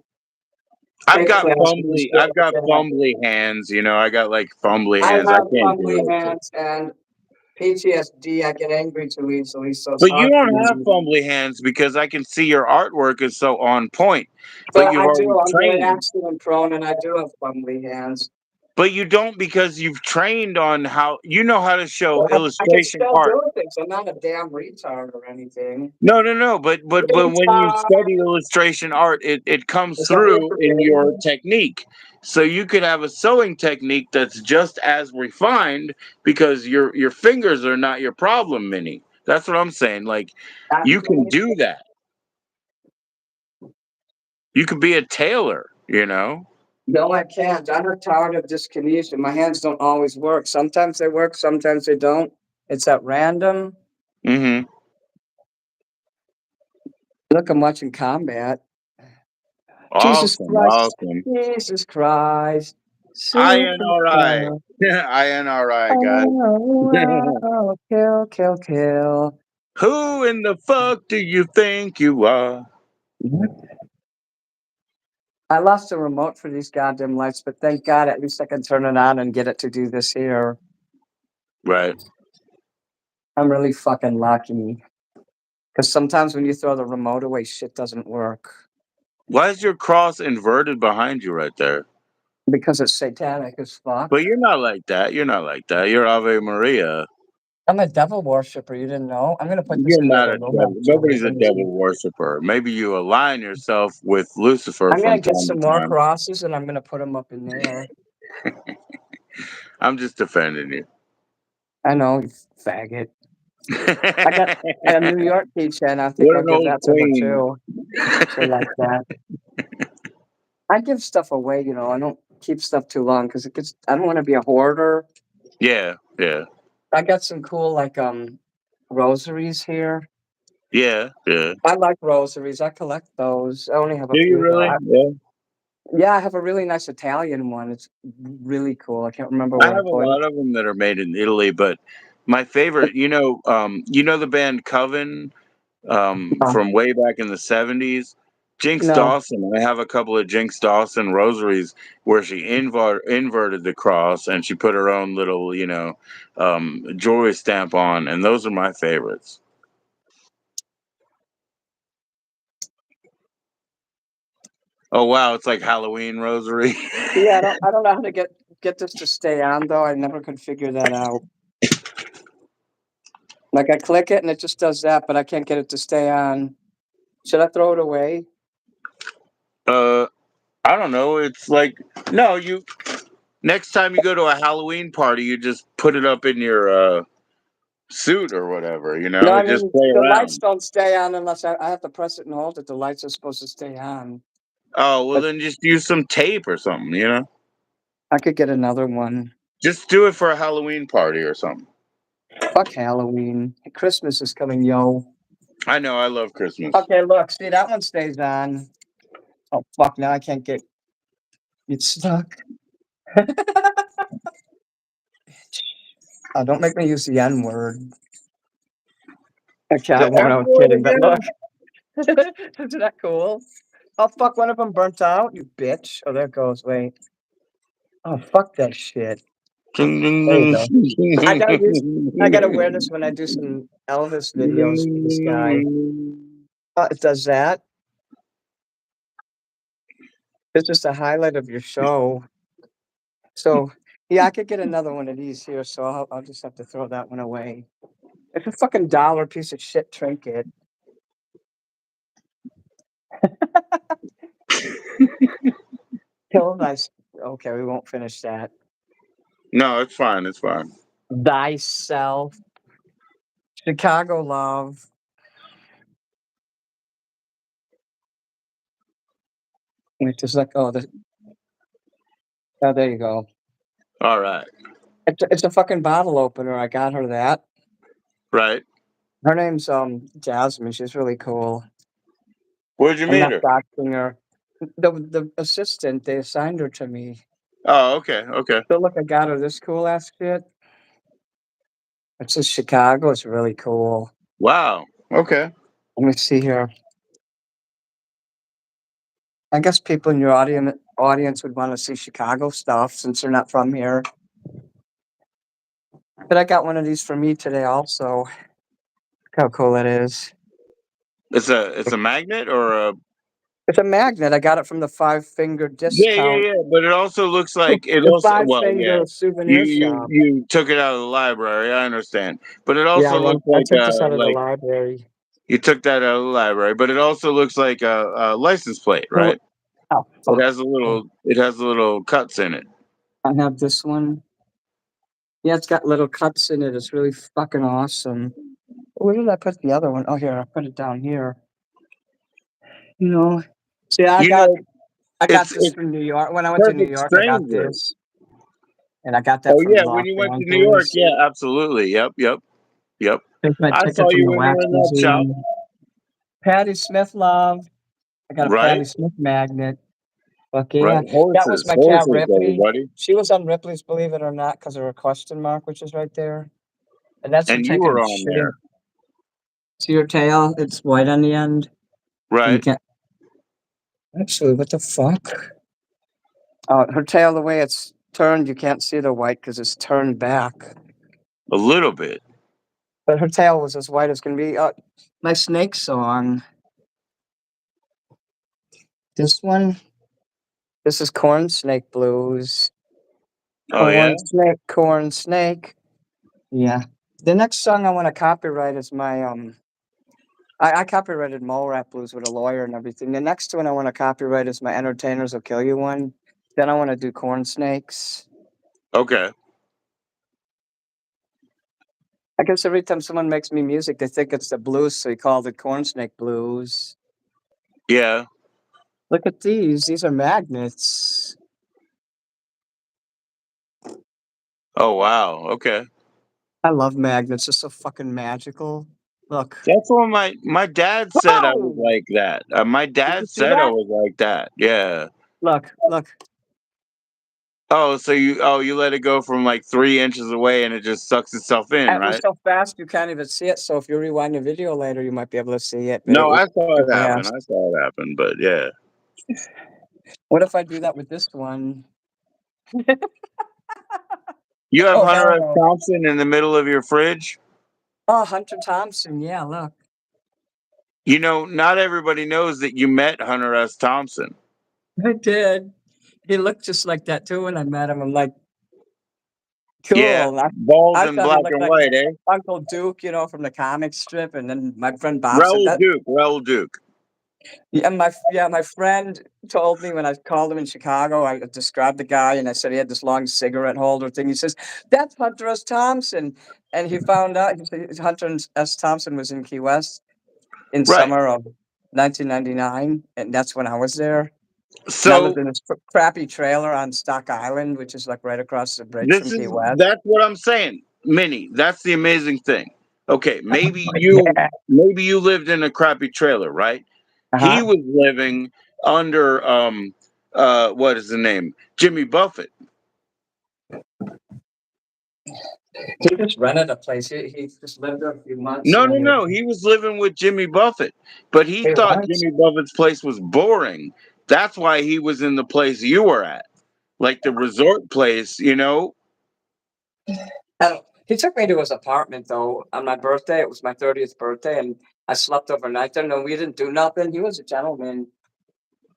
take classes and shit I've like got that. fumbly hands, I got like fumbly I hands. I have can't fumbly do it. hands and PTSD. I get angry too easily, so it's But you hard for don't me. have fumbly hands because I can see your artwork is so on point. But But you've I already do. I'm very trained. accident prone, and I do have fumbly hands. But you don't because you've trained on how you know how to show But I can illustration still art. do things. I'm not a damn retard or anything. No, no, no. But when you Retard study illustration art, it comes is that what through you're in your saying? technique. So you could have a sewing technique that's just as refined because your fingers are not your problem, Minnie. That's what I'm saying. Like you can Actually, do that. You could be a tailor. no, I can't. I'm retarded dyskinesia. My hands don't always work. Sometimes they work, sometimes they don't. It's at random. Mm-hmm. Look, I'm watching combat. Jesus Awesome, Christ. awesome. Jesus Christ. INRI. Superstar. INRI, guys. Oh, wow. Kill, kill, kill. Who in the fuck do you think you are? I lost the remote for these goddamn lights, but thank God at least I can turn it on and get it to do this here. Right. I'm really fucking lucky. Because sometimes when you throw the remote away, shit doesn't work. Why is your cross inverted behind you right there? Because it's satanic as fuck. But you're not like that. You're not like that. You're Ave Maria. I'm a devil worshiper. You didn't know? I'm gonna put this You're in my not other a room devil. actually. Nobody's a devil worshiper. Maybe you align yourself with Lucifer I'm gonna from get time some to more time. crosses and I'm gonna put them up in there. I'm just defending you. I know, you faggot. I got a New York keychain. I think What I'll an give old that to her queen. too. She like that. I give stuff away, you know. I don't keep stuff too long because it gets. I don't want to be a hoarder. Yeah, yeah, I got some cool like rosaries here. yeah, yeah. I like rosaries. I collect those. I only have a Do you few though. really? Yeah. Yeah, I have a really nice Italian one. It's really cool. I can't remember I what I have a put it. lot of them that are made in Italy, but my favorite, you know the band Coven No, from way back in the '70s. Jinx no. Dawson. I have a couple of Jinx Dawson rosaries where she inverted the cross and she put her own little, jewelry stamp on, and those are my favorites. Oh wow, it's like Halloween rosary. Yeah, I don't know how to get this to stay on though. I never could figure that out. Like I click it and it just does that, but I can't get it to stay on. Should I throw it away? uh, I don't know. It's like no, you next time you go to a Halloween party, you just put it up in your suit or whatever. No, I Just mean play the lights around. don't stay on unless I have to press it and hold it. The lights are supposed to stay on. Oh well, But then just use some tape or something. I could get another one. Just do it for a Halloween party or something. Fuck Halloween. Christmas is coming, yo. I know. I love Christmas. Okay, look, see that one stays on. Oh fuck, now I can't get it stuck. Oh, don't make me use the N word. Okay, The I won't. F I was word kidding, but look, again? isn't that cool? Oh fuck, one of them burnt out. You bitch. Oh, there it goes. Wait. Oh fuck that shit. Ding, ding, There you ding. go. I gotta use. I gotta wear this when I do some Elvis videos with this guy. It does that. It's just a highlight of your show. So yeah, I could get another one of these here. So I'll just have to throw that one away. It's a fucking dollar piece of shit trinket. Kill thyself. Okay, we won't finish that. No, it's fine. It's fine. Thyself. Chicago love. Wait, just like oh, there you go. All right. It's a fucking bottle opener. I got her that. Right. Her name's Jasmine. She's really cool. Where'd you I'm meet not her? doxing her. The assistant, they assigned her to me. Oh, okay. Okay. So look, I got her this cool ass shit. It says Chicago. It's really cool. Wow. Okay. Let me see here. I guess people in your audience would want to see Chicago stuff since they're not from here. But I got one of these for me today also. Look how cool it is. It's a magnet or a It's a magnet. I got it from the Five Finger yeah, yeah, Discount. yeah. But it also looks like it The also Five well, yeah. Finger You Souvenir you Shop. you took it out of the library. I understand. But it Yeah, also looks I like took this out of the library. you took that out of the library. But it also looks like a license plate, So, right? oh It fuck! has a little cuts in it. I have this one. Yeah, it's got little cuts in it. It's really fucking awesome. Where did I put the other one? Oh, here I put it down here. You know, see, You know, I got this it's from New York. When I went to New perfect York, I got stranger. this, and I got that Oh from yeah, when Los you went to New York, Angeles. yeah, absolutely. Yep, yep, yep. Take my I ticket saw from you the when you were Wax in that shop. Museum. Patti Smith love. I got a Right, Patti Smith magnet. Fuck right. yeah. That was Horses, my cat horses, Ripley. everybody. She was on Ripley's Believe It or Not because of her question mark, which is right there. And that's from And you taking were a on shitting. there, See her tail? It's white on the end. And you right? can't. Actually, what the fuck? Her tail, the way it's turned, you can't see the white because it's turned back. A little bit. but her tail was as white as can be. My snake song. This one. This is Corn Snake Blues. Oh yeah. Corn snake. Yeah. The next song I want to copyright is my I copyrighted Mole Rap Blues with a lawyer and everything. The next one I want to copyright is my Entertainers Will Kill You one. Then I want to do Corn Snakes. Okay. I guess every time someone makes me music, they think it's the blues, so he called it Corn Snake Blues. Yeah. Look at these. These are magnets. Oh wow. Okay. I love magnets. They're so fucking magical. Look. That's what my dad said I was Whoa! like that. My Did you dad see said I that? was like that. Yeah. Look, look. Oh, so you let it go from like 3 inches away and it just sucks itself in, It was right? so fast you can't even see it. So if you rewind the video later, you might be able to see it. But it No, was I saw too it happen. fast. I saw it happen, but yeah. What if I do that with this one? You have Oh Hunter hell S. no! Thompson in the middle of your fridge. Oh, Hunter Thompson. Yeah, look. You know, not everybody knows that you met Hunter S. Thompson. I did. He looked just like that too when I met him. I'm like, Yeah, cool. bald I and thought he black looked and like white, eh? Uncle Duke, from the comic strip. And then my friend Bob said Raoul that. Duke, Raoul Duke. My friend told me when I called him in Chicago, I described the guy and I said he had this long cigarette holder thing. He says, "That's Hunter S. Thompson." And he found out Hunter S. Thompson was in Key West in Right. summer of 1999, and that's when I was there. And I lived So in this crappy trailer on Stock Island, which is like right across the bridge this from Key is West. that's what I'm saying. Minnie, that's the amazing thing. Okay, Yeah. maybe you lived in a crappy trailer, right? He Uh-huh. was living under what is the name? Jimmy Buffett. He just rented a place. He just lived there a few months No, and no, then no. He was living with Jimmy Buffett, but he he thought was. Jimmy Buffett's place was boring. That's why he was in the place you were at, like the resort place, you know? He took me to his apartment though on my birthday. It was my 30th birthday, and I slept overnight there. No, we didn't do nothing. He was a gentleman.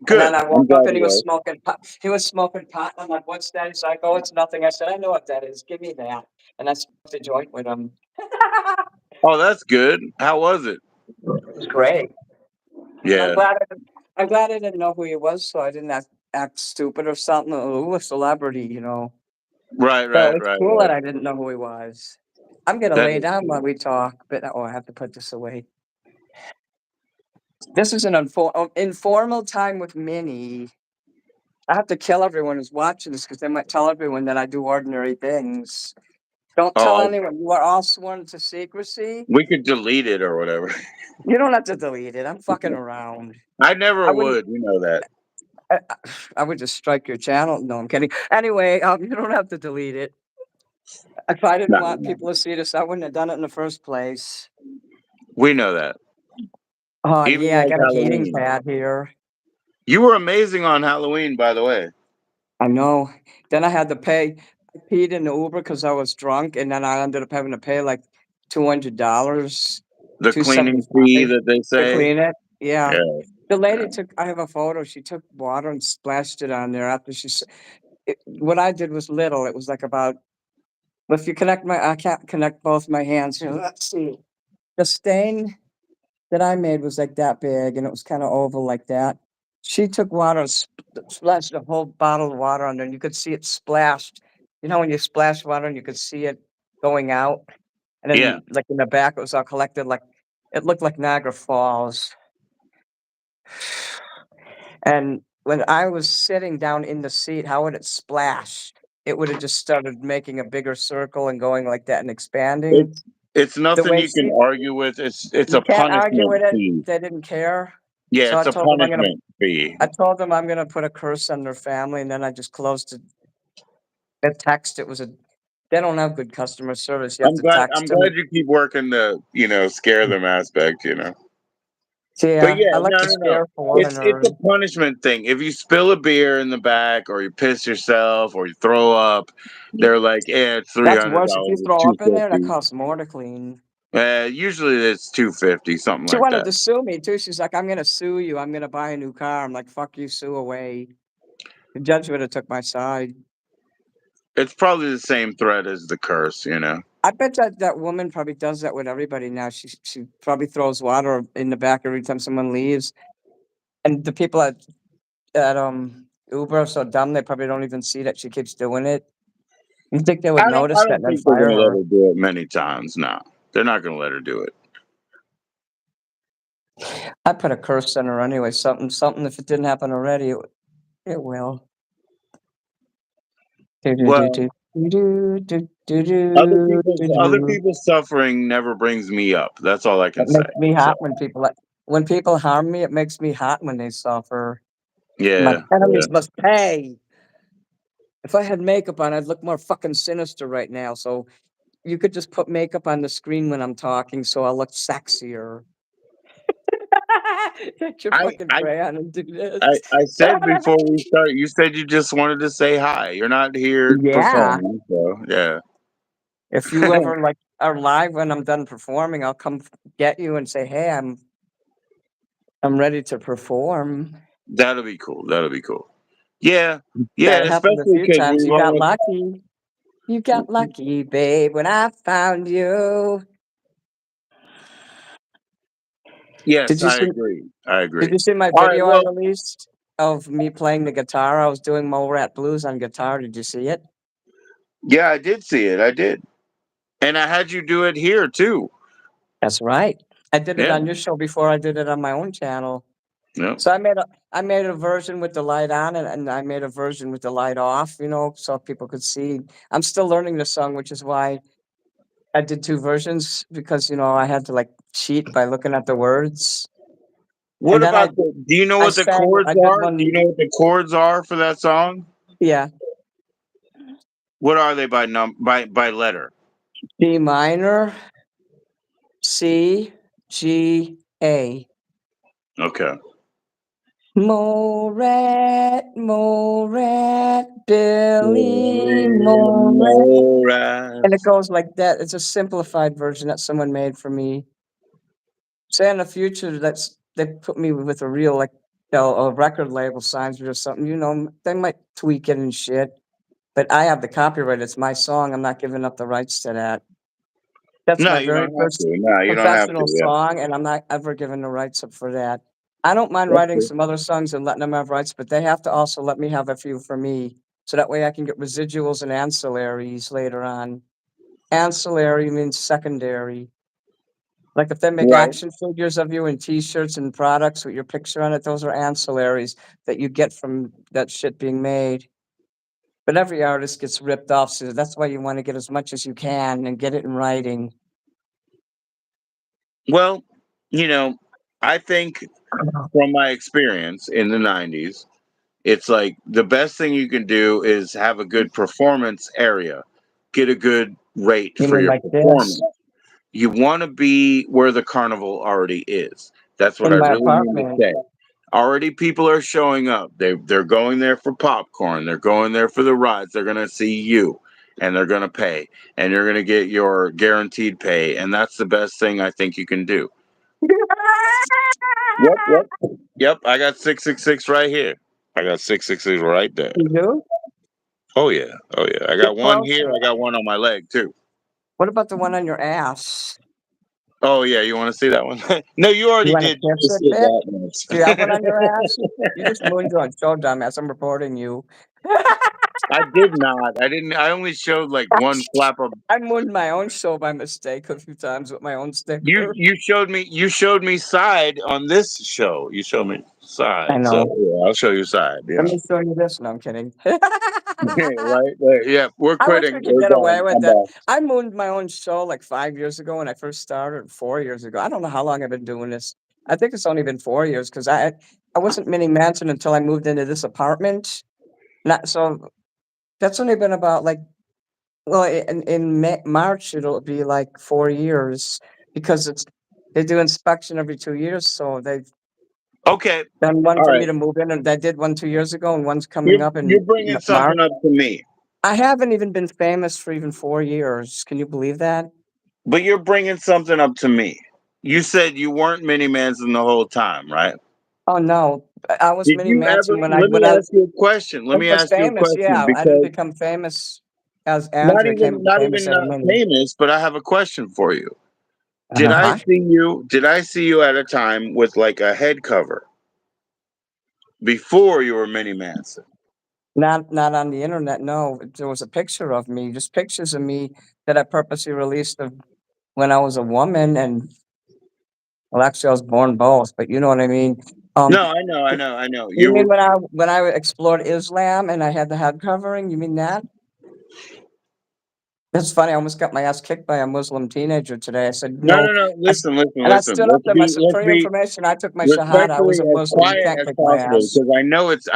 And then Good. I I'm woke up glad and he he was was. smoking pot. He was smoking pot. And I'm like, "What's that?" He's like, "Oh, it's nothing." I said, "I know what that is. Give me that." And I smoked a joint with him. Oh, that's good. How was it? It was great. And Yeah. I'm glad I didn't know who he was, so I didn't act stupid or. Oh, a celebrity. Right, So right, it's right, cool that right. I didn't know who he was. I'm gonna That lay is down while good. we talk, but I have to put this away. This is an informal time with Minnie. I have to kill everyone who's watching this because they might tell everyone that I do ordinary things. Don't tell Oh, anyone. You are all sworn to secrecy. we could delete it or whatever. You don't have to delete it. I'm fucking around. I never I wouldn't. would. You know that. I would just strike your channel. No, I'm kidding. Anyway, you don't have to delete it. If I didn't No, want no. people to see this, I wouldn't have done it in the first place. We know that. Oh Even yeah, I like got a heating Halloween. pad here. You were amazing on Halloween, by the way. I know. Then I had to pay. I peed in the Uber because I was drunk, and then I ended up having to pay like $200, The two seventy cleaning fee five that they to say. clean it. Yeah, Yeah, the yeah. lady took. I have a photo. She took water and splashed it on there after what I did was little. It was like about. If you I can't connect both my hands here. Let's see. The stain that I made was like that big, and it was kind of oval like that. She took water and splashed a whole bottle of water on there, and you could see it splashed. You know when you splash water and you could see it going out, and Yeah. then like in the back it was all collected like it looked like Niagara Falls. And when I was sitting down in the seat, how would it splash? It would have just started making a bigger circle and going like that and expanding. It's The nothing way you can she argue with. It's You a can't argue punishment with it. fee. They didn't care. Yeah, So it's a punishment fee. I told them I'm gonna put a curse on their family, and then I just closed the text. It was a They don't have good customer service. You have to I'm text them. glad you keep working the, scare them aspect. So, But yeah, yeah, I like no, to no, no. scare It's foreigners. a punishment thing. If you spill a beer in the back, or you piss yourself, or you throw up, they're like, "Yeah, it's three That's hundred worse. If you dollars, throw two up in there, that fifty." costs more to clean. Usually it's 250, something She like wanted that. to sue me too. She's like, "I'm gonna sue you. I'm gonna buy a new car." I'm like, "Fuck you, sue away." The judge would have took my side. It's probably the same threat as the curse, you know. I bet that woman probably does that with everybody now. She probably throws water in the back every time someone leaves, and the people at Uber are so dumb they probably don't even see that she keeps doing it. You think they would I notice that don't and then think they're fire gonna let her? her do it many times. No, they're not gonna let her do it. I put a curse on her anyway. Something. If it didn't happen already, it will. Do do do Well, do do do do do do other do. people's suffering never brings me up. That's all I It can say. makes me So hot when people harm me. It makes me hot when they suffer. My yeah, yeah. enemies must pay. If I had makeup on, I'd look more fucking sinister right now. So you could just put makeup on the screen when I'm talking, so I'll look sexier. Get your I fucking I crayon and do I, this. I said before we start, you said you just wanted to say hi. You're not here Yeah. performing, so yeah. If you ever like are live when I'm done performing, I'll come get you and say, "Hey, I'm ready to perform." That'll be cool. That'll be cool. Yeah, yeah, and That happened a especially few because times. we've You got almost. lucky. You got lucky, babe, when I found you. Yes, Did you I see agree. I did agree. you see my All right. video I Well, released of me playing the guitar? I was doing Mole Rat Blues on guitar. Did you see it? yeah, I did see it. I did, and I had you do it here too. That's right. I did it Yeah. on your show before I did it on my own channel. Yeah. So I made a version with the light on and I made a version with the light off, so people could see. I'm still learning the song, which is why I did two versions because I had to like cheat by looking at the words. What And then about the? Do you know I what the sang chords I did are? Do you one. know what the chords are for that song? Yeah, What are they by letter? D minor, C, G, A. Okay. Morat, Billy Morat. And it goes like that. It's a simplified version that someone made for me. Say in the future they put me with a real a record label signs me or something, they might tweak it and shit. But I have the copyright. It's my song. I'm not giving up the rights to that. That's No, my you very don't have first to. No, you don't have to. professional Yeah, song, and I'm not ever giving the rights up for that. I don't mind that's writing cool. some other songs and letting them have rights, but they have to also let me have a few for me, so that way I can get residuals and ancillaries later on. Ancillary means secondary. Like if they make Right. action figures of you and T-shirts and products with your picture on it, those are ancillaries that you get from that shit being made. But every artist gets ripped off, so that's why you want to get as much as you can and get it in writing. Well, you know, I think from my experience in the '90s, it's like the best thing you can do is have a good performance area, get a good rate You for mean your like this performance. You want to be where the carnival already is. That's what I in my really mean to apartment? say. Already people are showing up. They're going there for popcorn. They're going there for the rides. They're gonna see you and they're gonna pay. And you're gonna get your guaranteed pay. And that's the best thing I think you can do. Yep, yep. Yep, I got 666 right here. I got 666 right there. You do? Oh yeah. Oh yeah. I Get got one here, closer. I got one on my leg too. What about the one on your ass? Oh yeah, you want to see that one? No, you You already wanna did. You kiss just it, did bitch? that Do you have one once. on your ass? You just mooned your own show, dumbass. I'm reporting you. I did not. I didn't. I only showed like one flap of. I mooned my own show by mistake a few times with my own sticker. You showed me side on this show. You showed me I side, so know. yeah, I'll show you side. Let Yeah, me show you this. No, I'm kidding. right, right. Yeah, we're I wish we quitting. could We're get away done. with I'm that. back. I mooned my own show like 5 years ago when I first started, 4 years ago. I don't know how long I've been doing this. I think it's only been 4 years because I wasn't Minnie Manson until I moved into this apartment. Not so that's only been about like well in March it'll be like 4 years because they do inspection every 2 years. So they've Okay. done one All for me right. to move in, and I did one 2 years ago, and one's coming up You're in bringing March. something up to me. I haven't even been famous for even 4 years. Can you believe that? But you're bringing something up to me. You said you weren't Mini Manson the whole time, right? Oh no, I was Did Mini you ever? Manson Let when me I ask you a question. Let me was ask you a famous. question Yeah, I didn't because become famous as Andrew. I came not famous even as not Mini. famous, but I have a question for you. Did I Uh-huh. see you? Did I see you at a time with like a head cover before you were Mini Manson? Not on the internet. No, there was a picture of me, just pictures of me that I purposely released of when I was a woman, and well, actually, I was born both. But you know what I mean. Um, No, I know, I know, I know. you You mean were when I explored Islam and I had the head covering? You mean that? That's funny. I almost got my ass kicked by a Muslim teenager today. I said no, no, no, no. Listen, listen, and I listen. stood up to him. I said, Let's "For your be information, I took my shahada. I respectfully was a as Muslim. You quiet can't as kick my possible ass." because I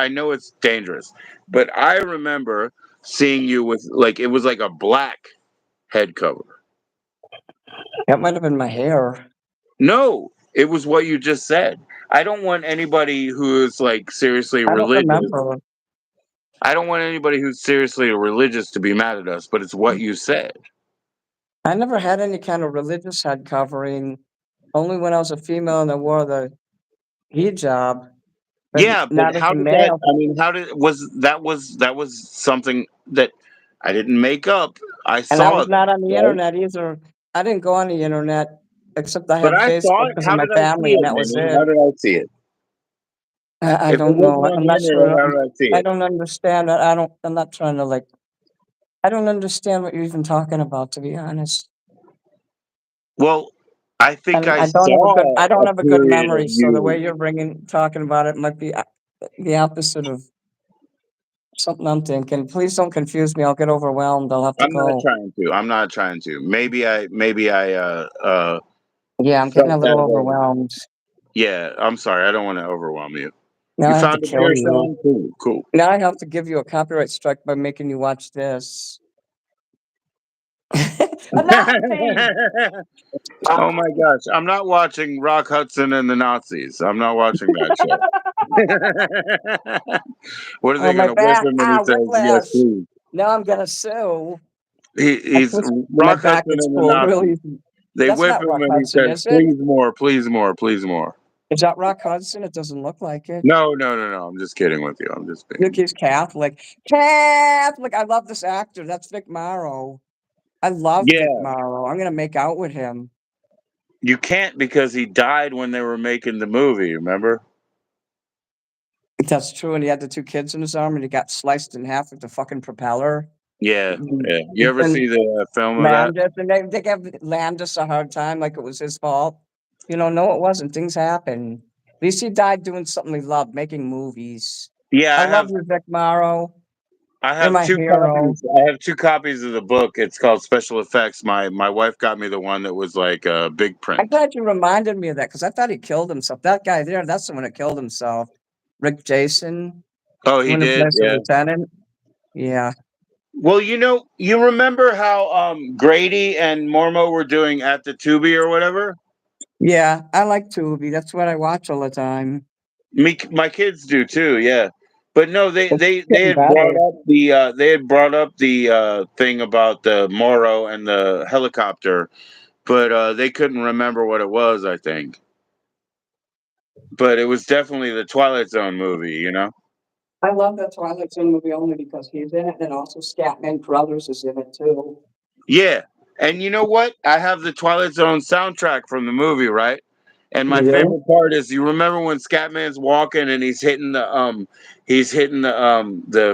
know it's dangerous. But I remember seeing you with like it was like a black head cover. That might have been my hair. No, it was what you just said. I don't want anybody who's like seriously I don't religious. remember. I don't want anybody who's seriously religious to be mad at us, but it's what you said. I never had any kind of religious head covering. Only when I was a female and I wore the hijab, but Yeah, but not as how a did that male. I mean, how did that was something that I didn't make up. I And I saw was that, not on the right? internet either. I didn't go on the internet except I But had I saw Facebook it. because of How my did I see family, and it, that was Minnie? it. How did I see it? I If it don't wasn't know. on I'm the not internet, sure. how did I see I it? don't understand. I don't. I'm not trying to like. I don't understand what you're even talking about, to be honest. Well, I think And I I don't have a good. saw I don't a have a good period of memory. So the way you. you're talking about it might be the opposite of something I'm thinking. Please don't confuse me. I'll get overwhelmed. I'll have to I'm not go. trying to. I'm not trying to. Maybe I Yeah, I'm getting felt a little that way. overwhelmed. Yeah, I'm sorry. I don't want to overwhelm you. Now You I have to found a kill beer, you. Sean? Cool, cool. Now I have to give you a copyright strike by making you watch this. A Nazi! Oh my gosh, I'm not watching Rock Hudson and the Nazis. I'm not watching that show. What are Oh, they going my to whip back. him and he Ah, says, "Yes, whiplash. please." Now I'm gonna sue. I He's twist my Rock back Hudson at and the school. Really Nazis. easy. They That's whip not him Rock and he Hudson, says, is it? "Please more, please more, please more." Is that Rock Hudson? It doesn't look like it. No, no, no, no. I'm just kidding with you. I'm just being. Look, he's Catholic. Catholic. I love this actor. That's Vic Morrow. I love Vic Yeah, Morrow. I'm gonna make out with him. you can't because he died when they were making the movie. Remember? That's true. And he had the two kids in his arm, and he got sliced in half with the fucking propeller. Yeah, yeah. You ever And see the film of that? Landis, and they gave Landis a hard time, like it was his fault. No, it wasn't. Things happen. At least he died doing something he loved, making movies. Yeah, I love you, Vic Morrow. I You're have my two hero. copies. I have two copies of the book. It's called Special Effects. My wife got me the one that was like big I'm print. glad you reminded me of that because I thought he killed himself. That guy there, that's the one that killed himself. Rick Jason, Oh, the he one who did. plays the Yeah. lieutenant. Yeah. Well, you remember how Grady and Mormo were doing at the Tubi or whatever? Yeah. I like Tubi. That's what I watch all the time. My kids do too. Yeah. But no, It's they getting had brought better. up the thing about the Moro and the helicopter, but they couldn't remember what it was. I think, but it was definitely the Twilight Zone movie. You know. I love that Twilight Zone movie only because he's in it, and also Scatman Crothers is in it too. Yeah. And you know what? I have the Twilight Zone soundtrack from the movie, right? And my You do? favorite part is you remember when Scatman's walking and he's hitting the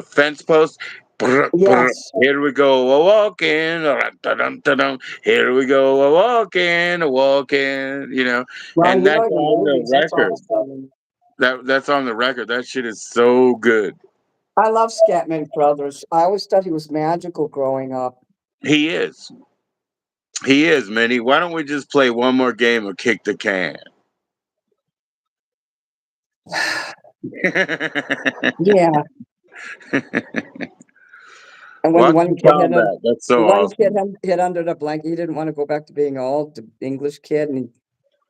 fence post. Brr, brr, Yes. here we go, a walking. Dun-dun-dun-dun. Here we go, a walking, a walking. Well, And you know that's your on the movies. That's record. awesome. That's on the record. That shit is so good. I love Scatman Crothers. I always thought he was magical growing up. He is. He is, Minnie. Why don't we just play one more game of kick the can? Yeah. And when Watch one the kid hit him, combat. That's so one kid awesome. hit under the blanket, he didn't want to go back to being old, the English kid, and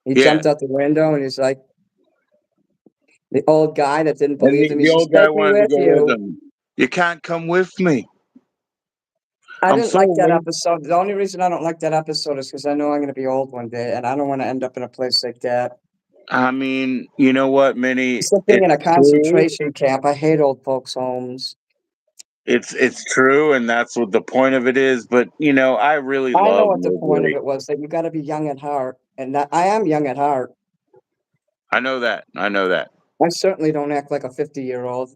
he Yeah. jumped out the window, and he's like, the old guy that didn't And believe him, he the says, old guy "Take me wanted to with go with you." him. You can't come with me. I I'm didn't so like that late. episode. The only reason I don't like that episode is because I know I'm gonna be old one day, and I don't wanna end up in a place like that. I mean, you know what, Minnie? It's like being in It's a true. concentration camp. I hate old folks' homes. It's true, and that's what the point of it is. But I really I know love what the point of Woodbury. it was, that you gotta be young at heart, and that I am young at heart. I know that. I know that. I certainly don't act like a 50-year-old.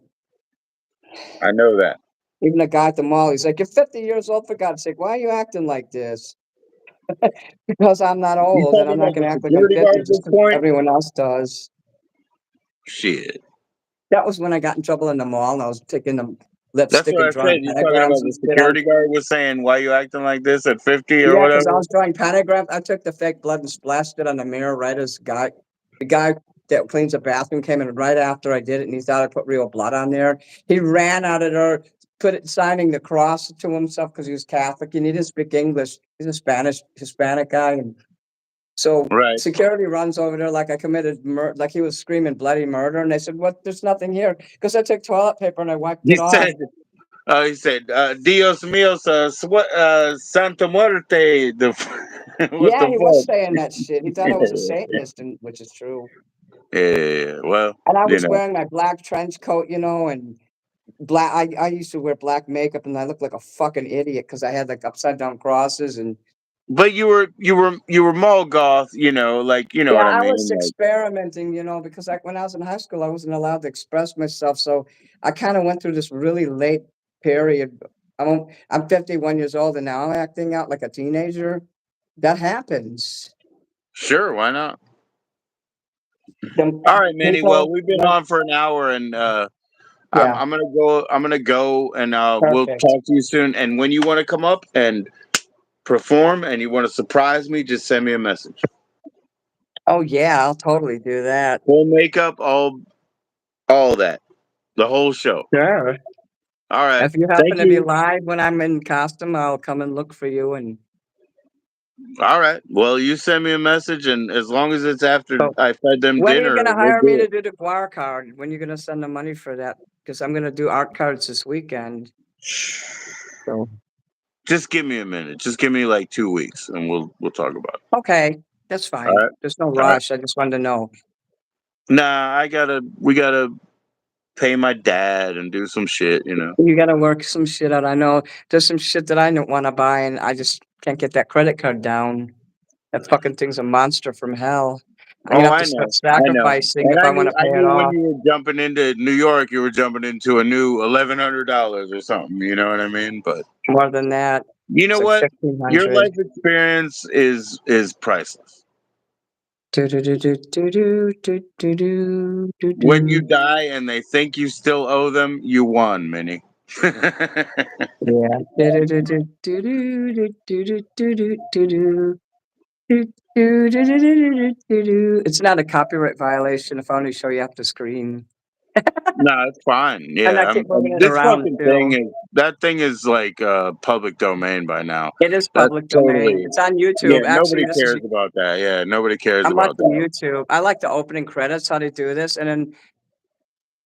I know that. Even the guy at the mall, he's like, "You're 50 years old, for God's sake. Why are you acting like this?" Because I'm not You old, and talking I'm not about gonna the act like I'm security guard 50 at just this 'cause point? everyone else does. Shit. That was when I got in trouble in the mall, and I was taking the That's lipstick what and I said. drawing You talking about pentagrams and the shit on. security guard was saying, "Why you acting like this at 50 or Yeah, because I whatever?" was drawing pentagrams. I took the fake blood and splashed it on the mirror right as the guy that cleans the bathroom came in right after I did it, and he thought I put real blood on there. He ran out of there, put it signing the cross to himself because he was Catholic, and he didn't speak English. He's a Hispanic guy, and so Right. security runs over there like I committed like he was screaming bloody murder, and they said, "What? There's nothing here," because I took toilet paper and I wiped He it off. said, Dios mío, Santa Muerte. What Yeah, the he was fuck? saying that shit. He thought I was a Satanist, and which is true. Yeah. Well, And I you was know. wearing my black trench coat, and black. I used to wear black makeup, and I looked like a fucking idiot because I had like upside down crosses. And But you were mall goth. Like you know yeah, what I I was mean. Like experimenting, because like when I was in high school, I wasn't allowed to express myself. So I kind of went through this really late period. I'm 51 years old, and now I'm acting out like a teenager. That happens. sure, why not? The All right, Manny. Well, people, we've been on for an hour, and I'm yeah, I'm gonna go. I'm gonna go, and we'll perfect. talk to you soon. And when you want to come up and perform, and you want to surprise me, just send me a message. Oh yeah, I'll totally do that. Full makeup, all that, the whole show. Sure. All right. If you Thank happen to be you. live when I'm in costume, I'll come and look for you. And All right. Well, you send me a message, and as long as it's after so, I fed them when are you dinner, gonna we'll hire me do to it. do the Guar card? When are you gonna send the money for that? Because I'm gonna do art cards this weekend. So Just give me a minute. Just give me like 2 weeks, and we'll talk about it. okay, that's All fine. right. There's no All right. rush. I just wanted to know. Nah, we gotta pay my dad and do some shit. You gotta work some shit out. I know there's some shit that I don't want to buy, and I just can't get that credit card down. That fucking thing's a monster from hell. I'm gonna Oh, have I to start know. I know. sacrificing And if I I want knew to I pay it knew when off. you were jumping into New York, you were jumping into a new $1,100 or something. You know what I mean? But More than that, you know it's like what? Your 1,500. life experience is priceless. Do do do do do do do do do do When you do. die and they think you still owe them, you won, Minnie. Yeah. Do do do do do do do do do do do do. Do, do, do, do, do, do, do, do. It's not a copyright violation if I only show you off the screen. No, it's fine. And I Yeah, keep moving it this around fucking thing too. is that thing is like public domain by now. It is That's public domain. totally It's on yeah. YouTube. Actually, Nobody this is cares about that. Yeah, nobody cares I'm about watching that. YouTube. I like the opening credits, how they do this, and then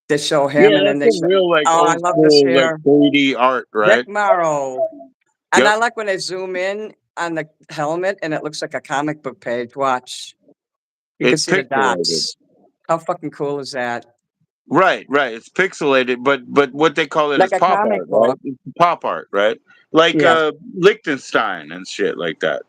they show him, Yeah, and then that's they some show. real like Oh, I old love this school like here, 3D art, Rick right? Morrow. And Yep, I like when they zoom in on the helmet, and it looks like a comic book page. Watch, you can it's see the pixelated. dots. How fucking cool is that? Right, right. It's pixelated, but what they call it Like is a pop comic art, right? book. It's pop art, right? Like Yes, Liechtenstein and shit like that.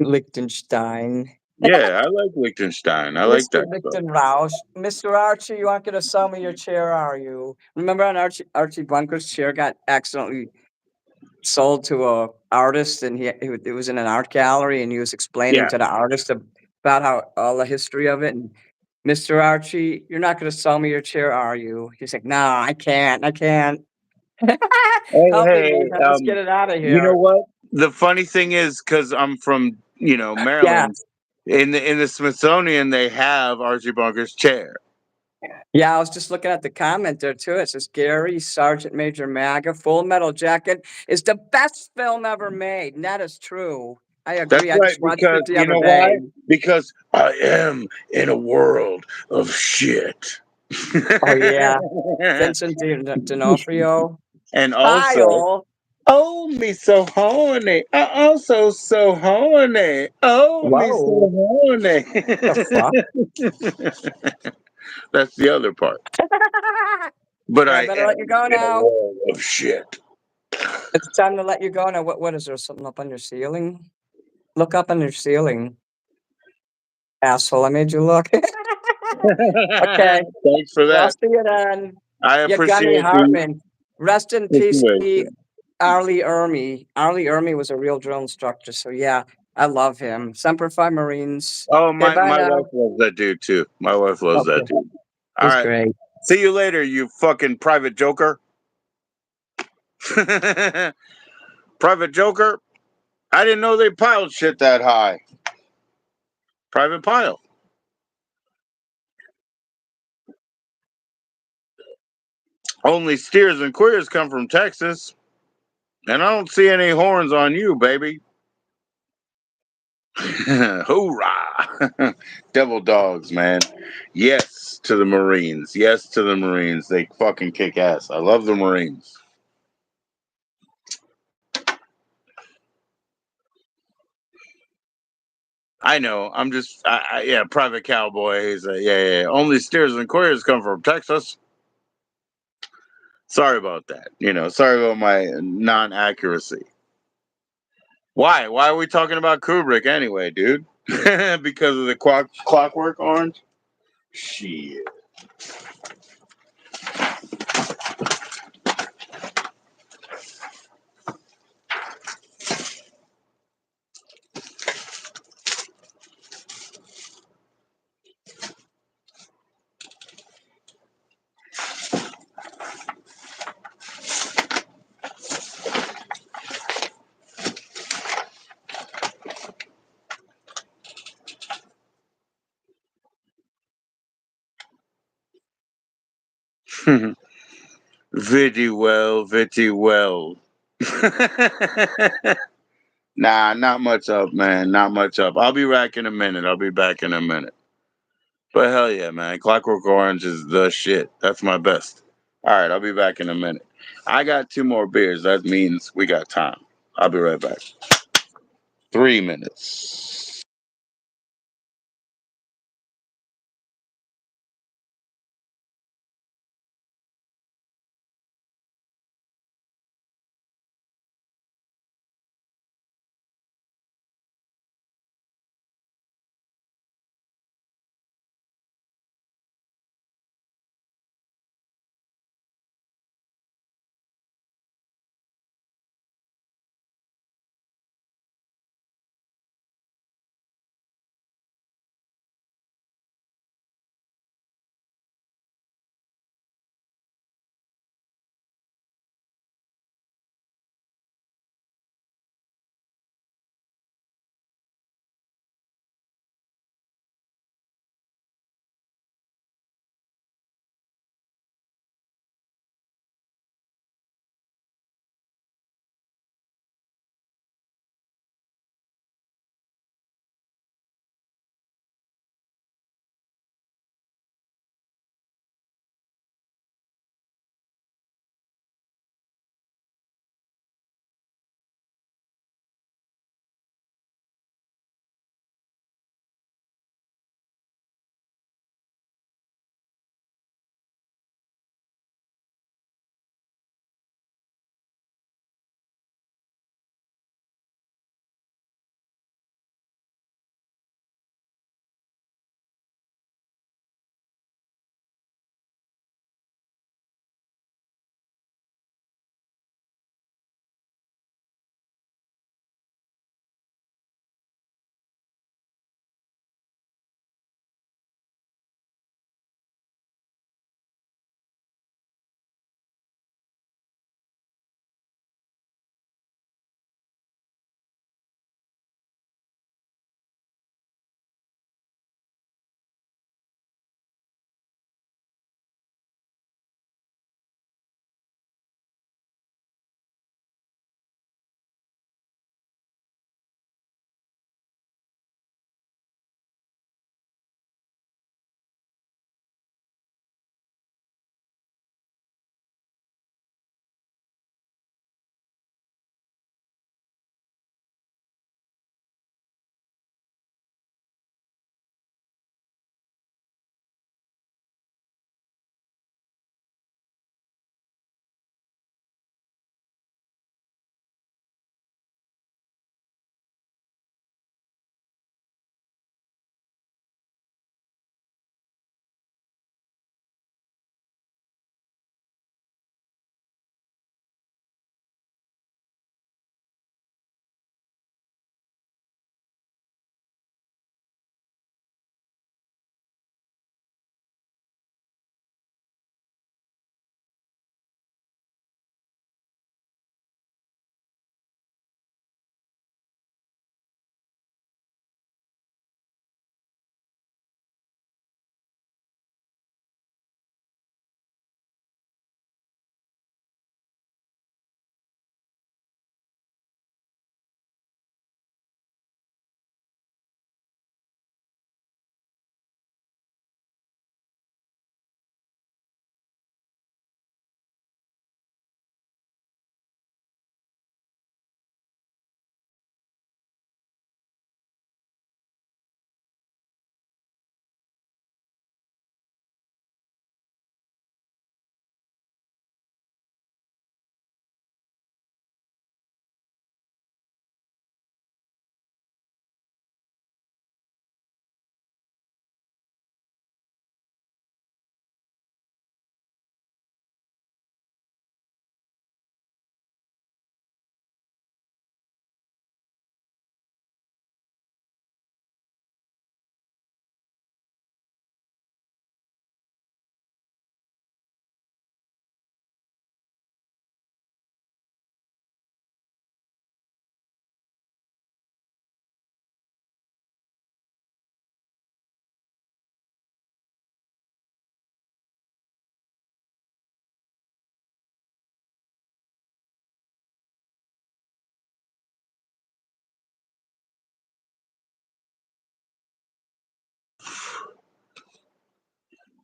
Liechtenstein. Yeah, I like Liechtenstein. I like Mr. that stuff. Lichtenrausch. Mr. Archie, you aren't going to sell me your chair, are you? Remember when Archie Bunker's chair got accidentally sold to a artist, and it was in an art gallery, and he was explaining Yeah. to the artist about how all the history of it. And Mr. Archie, you're not going to sell me your chair, are you? He's like, no, I can't. Hey, Help me, hey, man. Let's get it out of you know here. what? The funny thing is, because I'm from Yeah. Maryland, in the Smithsonian they have Archie Bunker's chair. Yeah, I was just looking at the comment there too. It says Gary Sergeant Major MAGA Full Metal Jacket is the best film ever made, and that is true. I That's agree. I right, just watched because it the you other know day. why? Because I am in a world of shit. Oh yeah, Vincent D'Onofrio, And also, Kyle. Oh, me so horny. Also so horny. Oh, me so Whoa, horny. the fuck? That's the other part. But Yeah, I I better let you am go in a now. world of shit. It's time to let you go now. What is there? Something up on your ceiling? Look up on your ceiling, asshole. I made you look. Okay. Thanks for Well, I'll that. see you then. I You Gunny appreciate the Hartman. Rest in peace, the situation. Arlie Ermy. Arlie Ermy was a real drill instructor, so yeah, I love him. Semper Fi Marines. Oh, Okay, my bye my now. wife loves that dude too. My wife loves that Okay, dude. All he's right. great. See you later, you fucking private joker. Private joker. I didn't know they piled shit that high. Private pile. Only steers and queers come from Texas, and I don't see any horns on you, baby. Hoorah! Devil dogs, man. Yes to the Marines. Yes to the Marines. They fucking kick ass. I love the Marines. I know. I'm just, yeah, private cowboy. He's yeah. Only steers and queers come from Texas. Sorry about that. Sorry about my non accuracy. Why? Why are we talking about Kubrick anyway, dude? Because of the Clockwork Orange? Shit. Vitty well, vitty well. Nah, not much up, man. Not much up. I'll be back in a minute. I'll be back in a minute. But hell yeah, man. Clockwork Orange is the shit. That's my best. All right, I'll be back in a minute. I got 2 more beers. That means we got time. I'll be right back. 3 minutes.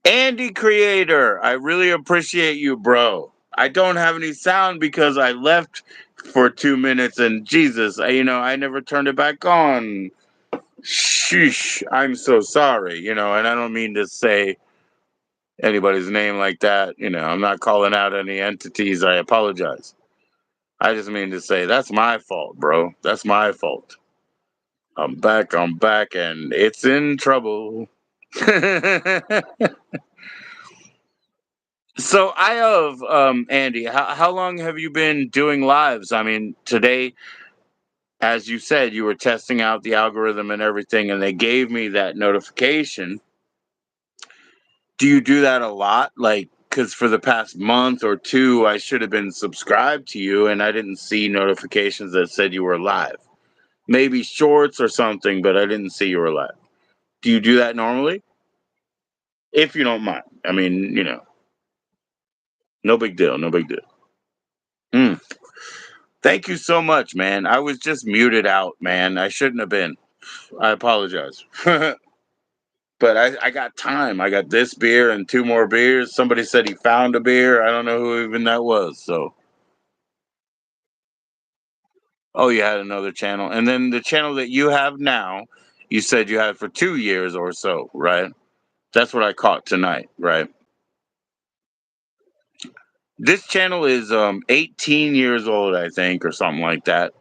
Andy Creator, I really appreciate you, bro. I don't have any sound because I left for 2 minutes and Jesus, I never turned it back on. Sheesh, I'm so sorry, and I don't mean to say anybody's name like that. I'm not calling out any entities. I apologize. I just mean to say that's my fault, bro. That's my fault. I'm back, and it's in trouble. So I have Andy, how long have you been doing lives? I mean, today, as you said, you were testing out the algorithm and everything, and they gave me that notification. Do you do that a lot? Like, because for the past month or two, I should have been subscribed to you, and I didn't see notifications that said you were live. Maybe shorts or something, but I didn't see you were live. Do you do that normally? If you don't mind. I mean, no big deal. No big deal. Hmm. Thank you so much, man. I was just muted out, man. I shouldn't have been. I apologize. But I got time. I got this beer and two more beers. Somebody said he found a beer. I don't know who even that was. So, oh, you had another channel. And then the channel that you have now, you said you had for 2 years or so, right? That's what I caught tonight, right? This channel is 18 years old, I think, or something like that.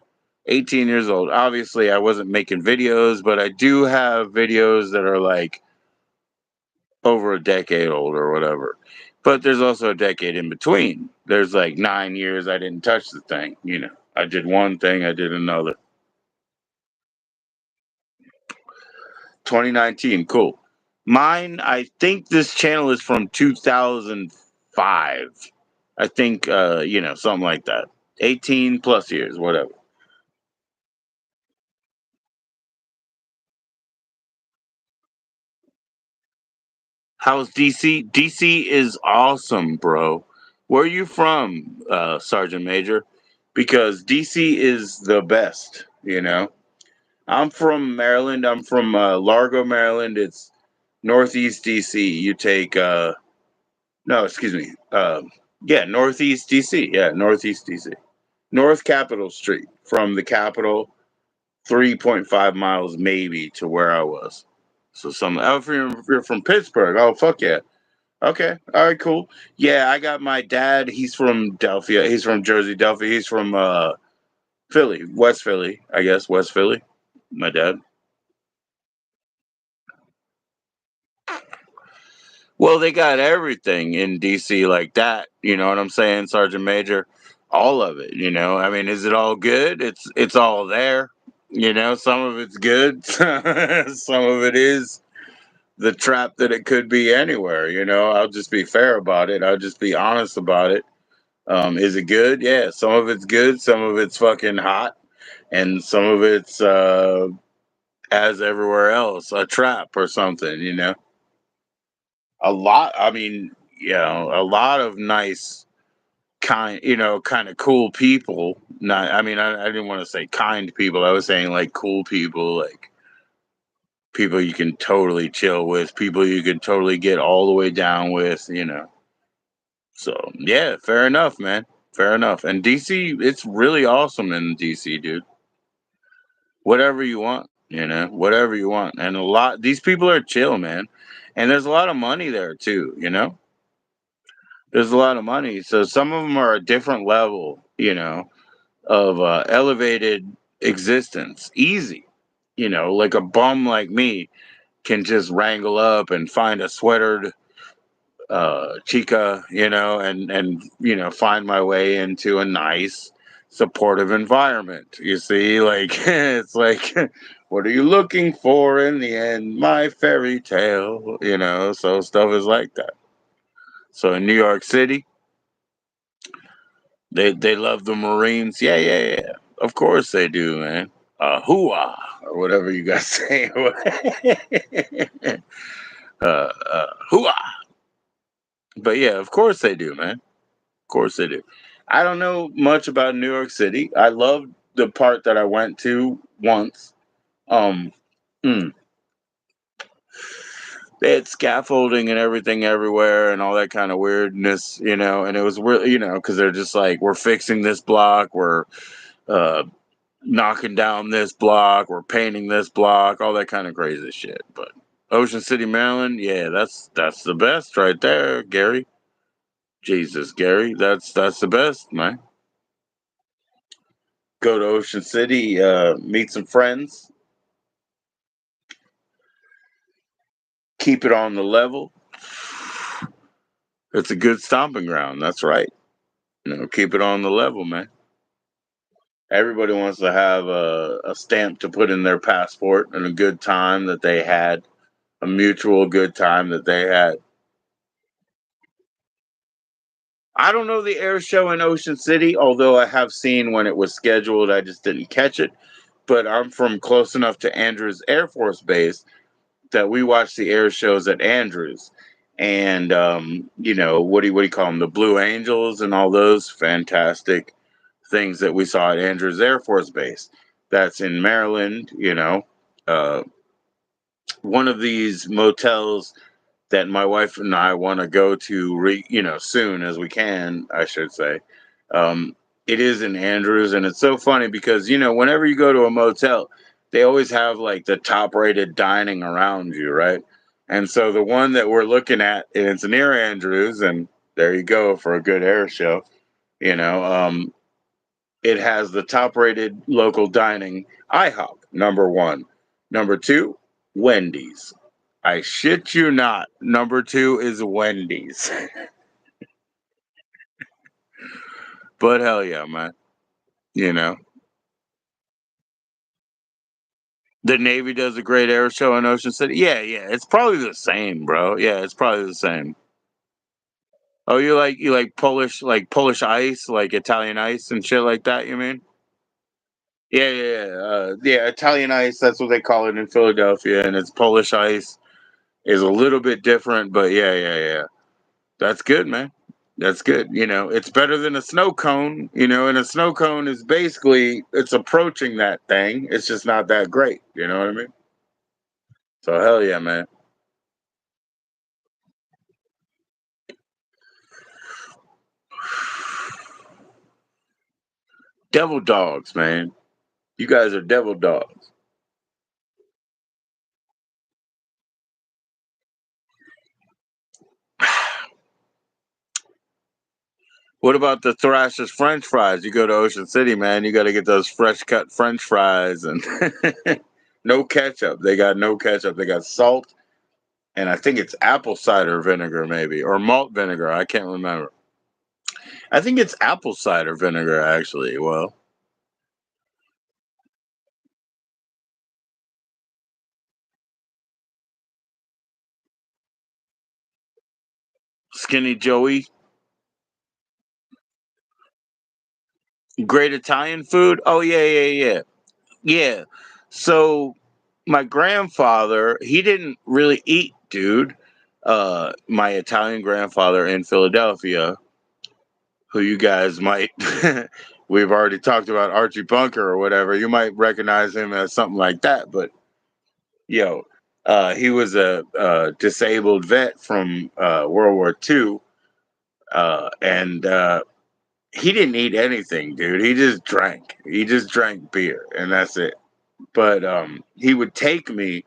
18 years old. Obviously, I wasn't making videos, but I do have videos that are like over a decade old or whatever. But there's also a decade in between. There's like 9 years I didn't touch the thing. I did one thing, I did another. 2019, cool. Mine, I think this channel is from 2005. I think, something like that. 18 plus years, whatever. How's DC? DC is awesome, bro. Where are you from, Sergeant Major? Because DC is the best, I'm from Maryland. I'm from Largo, Maryland. It's Northeast DC. You take, no, excuse me. Yeah, Northeast DC. Yeah, Northeast DC. North Capitol Street. From the Capitol, 3.5 miles maybe to where I was. So if you're from Pittsburgh, oh, fuck yeah. Okay. All right, cool. Yeah, I got my dad. He's from Delphia. He's from Jersey, Delphia. He's from Philly, West Philly, I guess. West Philly. My dad. Well, they got everything in DC like that. You know what I'm saying, Sergeant Major? All of it, I mean, is it all good? It's all there. Some of it's good. Some of it is the trap that it could be anywhere, I'll just be fair about it. I'll just be honest about it. Is it good? Yeah, some of it's good, some of it's fucking hot, and some of it's as everywhere else, a trap or something, A lot, I mean, a lot of nice kind of cool people. Not I mean, I didn't want to say kind people. I was saying like cool people, like people you can totally chill with, people you can totally get all the way down with. So, yeah, fair enough, man. Fair enough. And DC, it's really awesome in DC, dude. Whatever you want, whatever you want. And these people are chill, man. And there's a lot of money there too. There's a lot of money. So some of them are a different level, of elevated existence. Easy. Like a bum like me can just wrangle up and find a sweatered chica, and find my way into a nice supportive environment. You see, like it's like what are you looking for in the end? My fairy tale, so stuff is like that. So in New York City, they love the Marines. Yeah, yeah, yeah. Of course they do, man. Hooah, or whatever you guys say. Hooah. But yeah, of course they do, man. Of course they do. I don't know much about New York City. I loved the part that I went to once. Um, mm, They had scaffolding and everything everywhere and all that kind of weirdness, and it was really, because they're just like, we're fixing this block, we're uh, knocking down this block, we're painting this block, all that kind of crazy shit. But Ocean City, Maryland, yeah, that's the best right there, Gary. Jesus, Gary, that's the best, man. Go to Ocean City, meet some friends, keep it on the level. It's a good stomping ground. That's right. Keep it on the level, man. Everybody wants to have a stamp to put in their passport and a good time that they had, a mutual good time that they had. I don't know the air show in Ocean City, although I have seen when it was scheduled. I just didn't catch it. But I'm from close enough to Andrews Air Force Base that we watch the air shows at Andrews. And what do you call them? The Blue Angels and all those fantastic things that we saw at Andrews Air Force Base. That's in Maryland. Uh, one of these motels that my wife and I want to go to, soon as we can, I should say. Um, it is in Andrews, and it's so funny because whenever you go to a motel, they always have like the top-rated dining around you, right? And so the one that we're looking at, and it's near Andrews, and there you go for a good air show. You know, um, it has the top-rated local dining, IHOP, number one. Number two, Wendy's. I shit you not. Number two is Wendy's. But hell yeah, man. You know, the Navy does a great air show in Ocean City. Yeah, yeah. It's probably the same, bro. Yeah, it's probably the same. Oh, you like Polish ice, like Italian ice and shit like that, you mean? Yeah, yeah, yeah. Yeah, Italian ice, that's what they call it in Philadelphia, and it's Polish ice is a little bit different, but yeah, yeah, yeah. That's good, man. That's good. It's better than a snow cone, and a snow cone is basically it's approaching that thing. It's just not that great. You know what I mean? So hell yeah, man. Devil dogs, man. You guys are devil dogs. What about the Thrasher's French fries? You go to Ocean City, man. You got to get those fresh cut French fries and no ketchup. They got no ketchup. They got salt and I think it's apple cider vinegar, maybe, or malt vinegar. I can't remember. I think it's apple cider vinegar, actually. Well, Skinny Joey, great Italian food. Oh yeah, yeah, yeah, yeah. So my grandfather, he didn't really eat, dude. My Italian grandfather in Philadelphia, who you guys might, we've already talked about Archie Bunker or whatever. You might recognize him as something like that, but yo, he was a disabled vet from World War II, and he didn't eat anything, dude. He just drank. He just drank beer, and that's it. But he would take me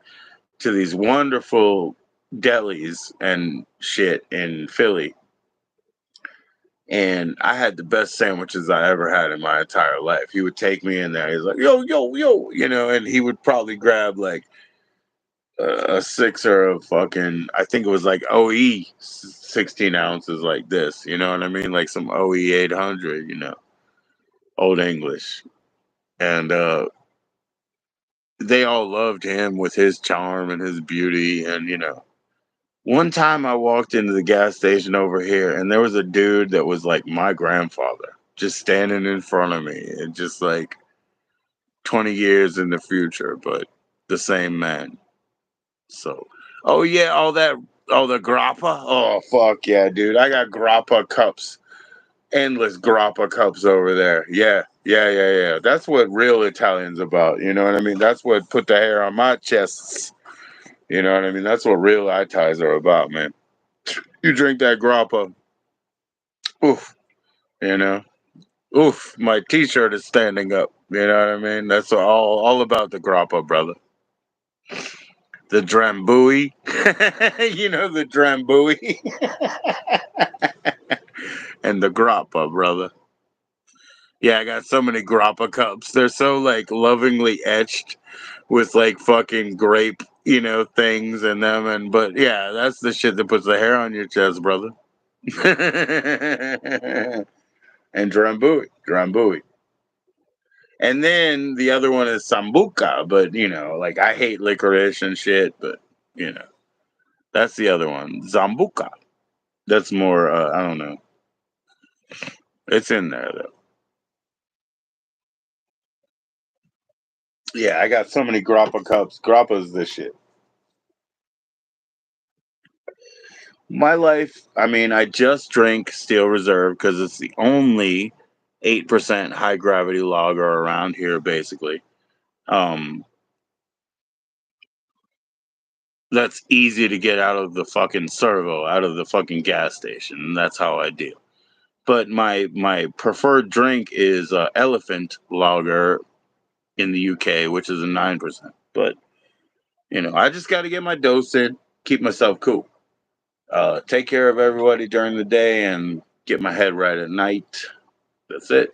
to these wonderful delis and shit in Philly, and I had the best sandwiches I ever had in my entire life. He would take me in there. He's like, "Yo, yo, yo," and he would probably grab like a sixer of fucking. I think it was like OE 16 ounces, like this. You know what I mean? Like some OE 800. Old English, and they all loved him with his charm and his beauty. And one time I walked into the gas station over here, and there was a dude that was like my grandfather, just standing in front of me, and just like 20 years in the future, but the same man. So, oh yeah, all the grappa. Oh fuck yeah, dude! I got grappa cups, endless grappa cups over there. Yeah, yeah, yeah, yeah. That's what real Italians about. You know what I mean? That's what put the hair on my chest. You know what I mean? That's what real eye ties are about, man. You drink that grappa, oof, you know, oof. My T-shirt is standing up. You know what I mean? That's all about the grappa, brother. The Drambuie, you know the Drambuie, and the grappa, brother. Yeah, I got so many grappa cups. They're so like lovingly etched with like fucking grape, things in them. And but yeah, that's the shit that puts the hair on your chest, brother. And Drambuie. And then the other one is Sambuca, but like I hate licorice and shit, but you know, that's the other one. Zambuca. That's more I don't know. It's in there though. Yeah, I got so many grappa cups. Grappa's the shit. My life, I mean, I just drink Steel Reserve because it's the only 8% high gravity lager around here, basically. Um, that's easy to get out of the fucking servo, out of the fucking gas station, and that's how I deal. But my preferred drink is Elephant Lager in the UK, which is a 9%. But I just got to get my dose in, keep myself cool, take care of everybody during the day, and get my head right at night. That's it.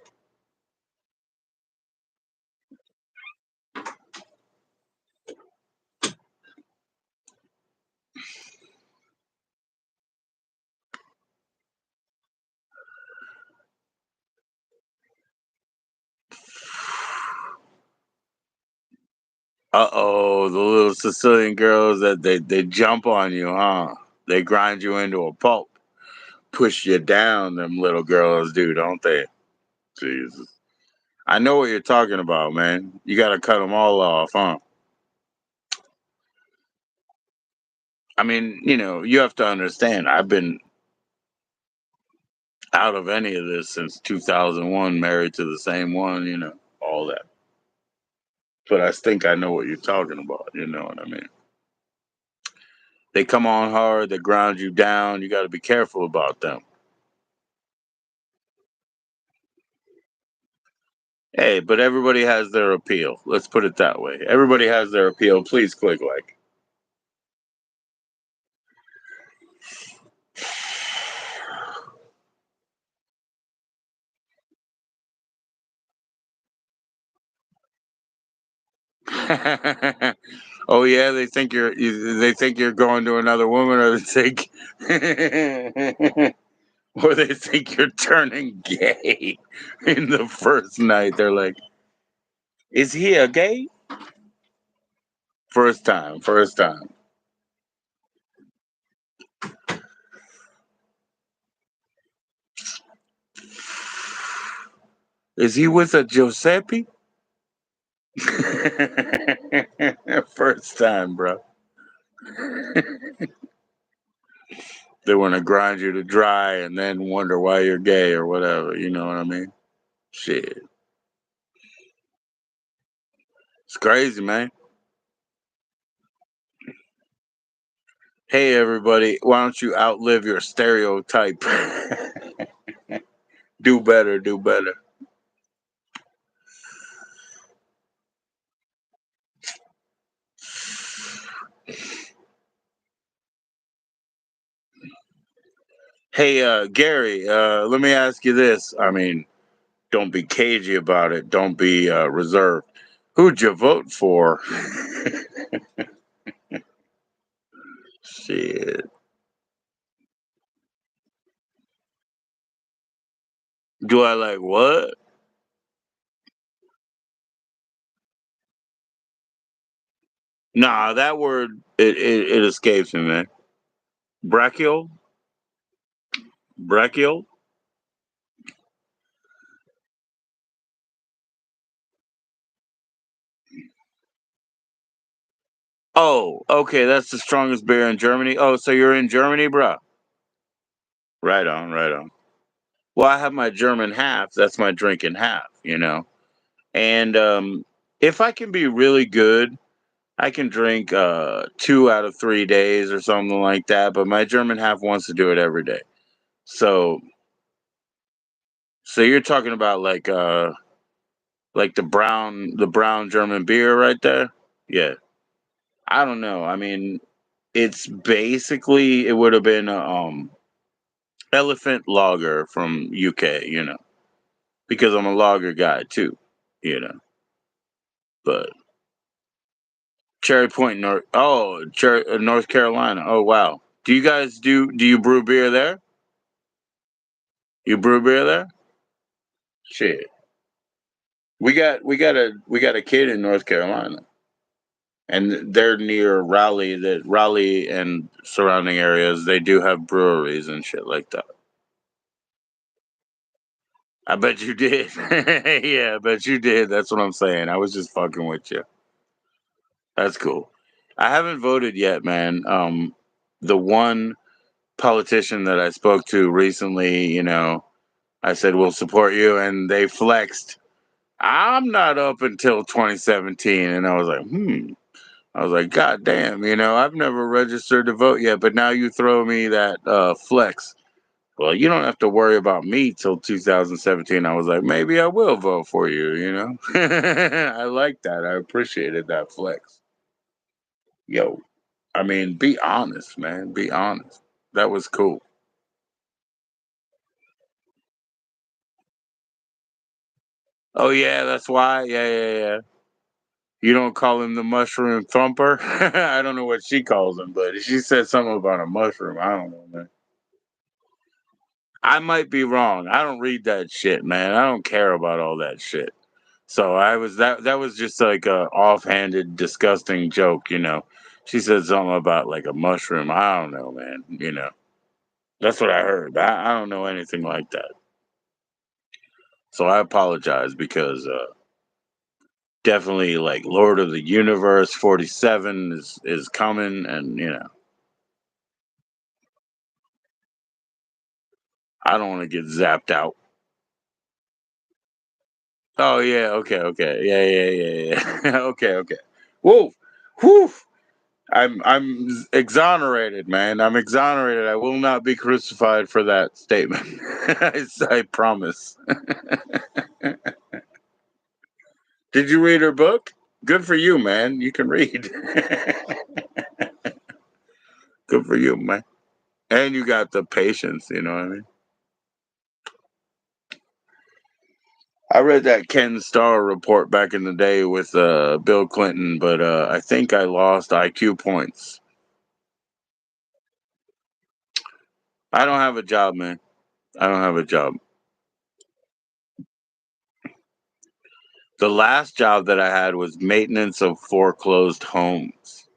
Uh-oh, the little Sicilian girls that they jump on you, huh? They grind you into a pulp, push you down. Them little girls do, don't they? Jesus, I know what you're talking about, man. You got to cut them all off, huh? I mean, you have to understand. I've been out of any of this since 2001, married to the same one, all that. But I think I know what you're talking about. You know what I mean? They come on hard, they ground you down. You got to be careful about them. Hey, but everybody has their appeal. Let's put it that way. Everybody has their appeal. Please click like. Oh yeah, they think you're going to another woman, or they think or they think you're turning gay in the first night. They're like, "Is he a gay?" First time, first time. Is he with a Giuseppe? First time, bro. They want to grind you to dry and then wonder why you're gay or whatever. You know what I mean? Shit. It's crazy, man. Hey, everybody. Why don't you outlive your stereotype? Do better, do better. Hey, Gary, let me ask you this. I mean, don't be cagey about it. Don't be reserved. Who'd you vote for? Shit. Do I like what? Nah, that word, it escapes me, man. Brachial? Brachial? Oh, okay. That's the strongest beer in Germany. Oh, so you're in Germany, bro? Right on, right on. Well, I have my German half. That's my drinking half. And if I can be really good, I can drink 2 out of 3 days or something like that, but my German half wants to do it every day. So so you're talking about like the brown German beer right there? Yeah. I don't know. I mean, it's basically it would have been a elephant lager from UK, because I'm a lager guy too, you know. But Cherry Point, North Carolina. Oh wow. Do you brew beer there? You brew beer there? Shit. We got a kid in North Carolina, and they're near Raleigh. That Raleigh and surrounding areas, they do have breweries and shit like that. I bet you did. Yeah, I bet you did. That's what I'm saying. I was just fucking with you. That's cool. I haven't voted yet, man. The one politician that I spoke to recently, I said we'll support you, and they flexed. I'm not up until 2017, and I was like, hmm. I was like, God damn, I've never registered to vote yet, but now you throw me that flex. Well, you don't have to worry about me till 2017. I was like, maybe I will vote for you. I like that. I appreciated that flex. Yo, I mean, be honest, man. Be honest. That was cool. Oh, yeah, that's why. Yeah, yeah, yeah. You don't call him the mushroom thumper? I don't know what she calls him, but she said something about a mushroom. I don't know, man. I might be wrong. I don't read that shit, man. I don't care about all that shit. So that was just like a offhanded,. She said something about like a mushroom. I don't know, man. That's what I heard. I don't know anything like that. So I apologize because definitely like Lord of the Universe 47 is coming, and I don't want to get zapped out. Oh yeah, okay, okay, yeah, yeah, yeah, yeah. Okay, okay. Whoa, whew. I'm exonerated, man. I'm exonerated. I will not be crucified for that statement. I promise. Did you read her book? Good for you, man. You can read. Good for you, man. And you got the patience. You know what I mean? I read that Ken Starr report back in the day with Bill Clinton, but I think I lost IQ points. I don't have a job, man. I don't have a job. The last job that I had was maintenance of foreclosed homes,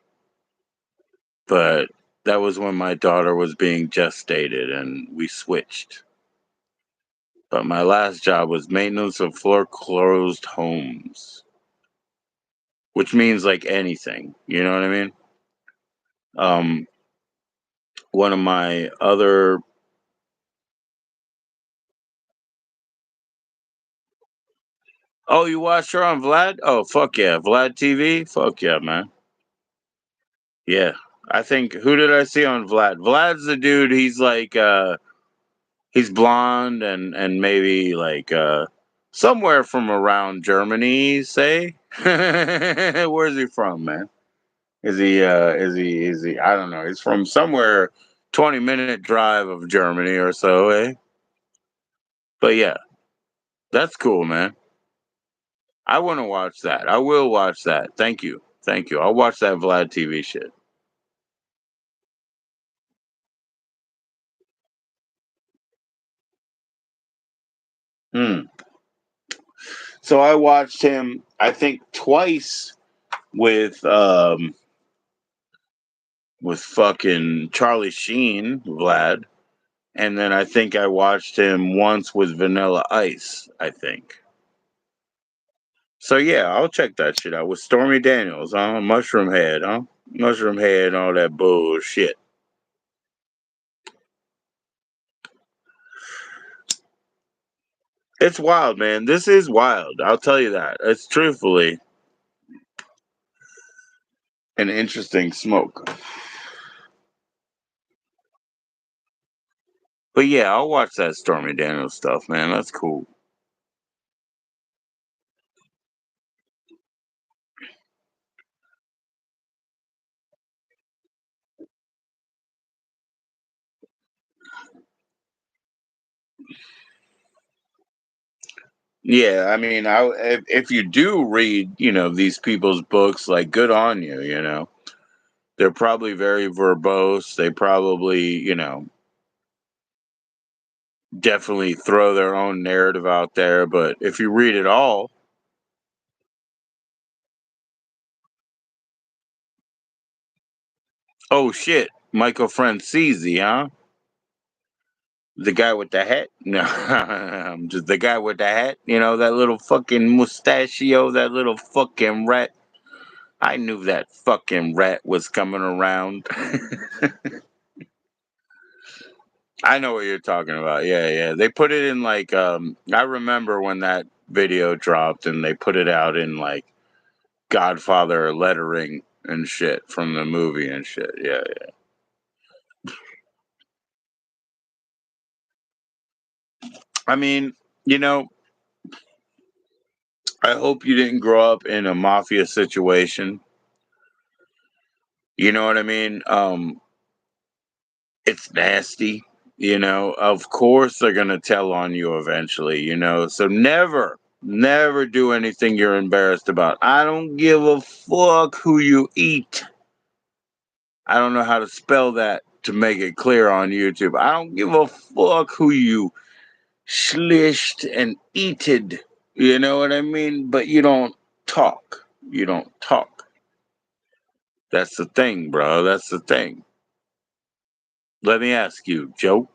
but that was when my daughter was being gestated and we switched. But my last job was maintenance of foreclosed homes, which means like anything. You know what I mean? Um, one of my other. Oh, you watched her on Vlad? Oh, fuck yeah, Vlad TV. Fuck yeah, man. Yeah, I think who did I see on Vlad? Vlad's the dude. He's blonde and maybe like somewhere from around Germany, say. Where's he from, man? Is he I don't know. He's from somewhere 20-minute drive of Germany or so, eh? But yeah, that's cool, man. I want to watch that. I will watch that. Thank you. Thank you. I'll watch that Vlad TV shit. Hmm. So I watched him I think twice with with fucking Charlie Sheen, Vlad. And then I think I watched him once with Vanilla Ice, I think. So yeah, I'll check that shit out with Stormy Daniels, huh? Mushroom Head, huh? Mushroom Head and all that bullshit. It's wild, man. This is wild. I'll tell you that. It's truthfully. an interesting smoke. But yeah, I'll watch that Stormy Daniels stuff, man. That's cool. Yeah, I mean, if you do read, these people's books, like, good on you. They're probably very verbose. They probably, definitely throw their own narrative out there. But if you read it all, oh shit, Michael Francese, huh? The guy with the hat? No, I'm just the guy with the hat. That little fucking mustachio, that little fucking rat. I knew that fucking rat was coming around. I know what you're talking about. Yeah, yeah. They put it in like I remember when that video dropped and they put it out in like Godfather lettering and shit from the movie and shit. Yeah, yeah. I mean, you know, I hope you didn't grow up in a mafia situation. You know what I mean? It's nasty. Of course they're gonna tell on you eventually. So never do anything you're embarrassed about. I don't give a fuck who you eat. I don't know how to spell that to make it clear on YouTube. I don't give a fuck who you schlished and eated. You know what I mean? But you don't talk. You don't talk. That's the thing, bro. That's the thing. Let me ask you, Joe.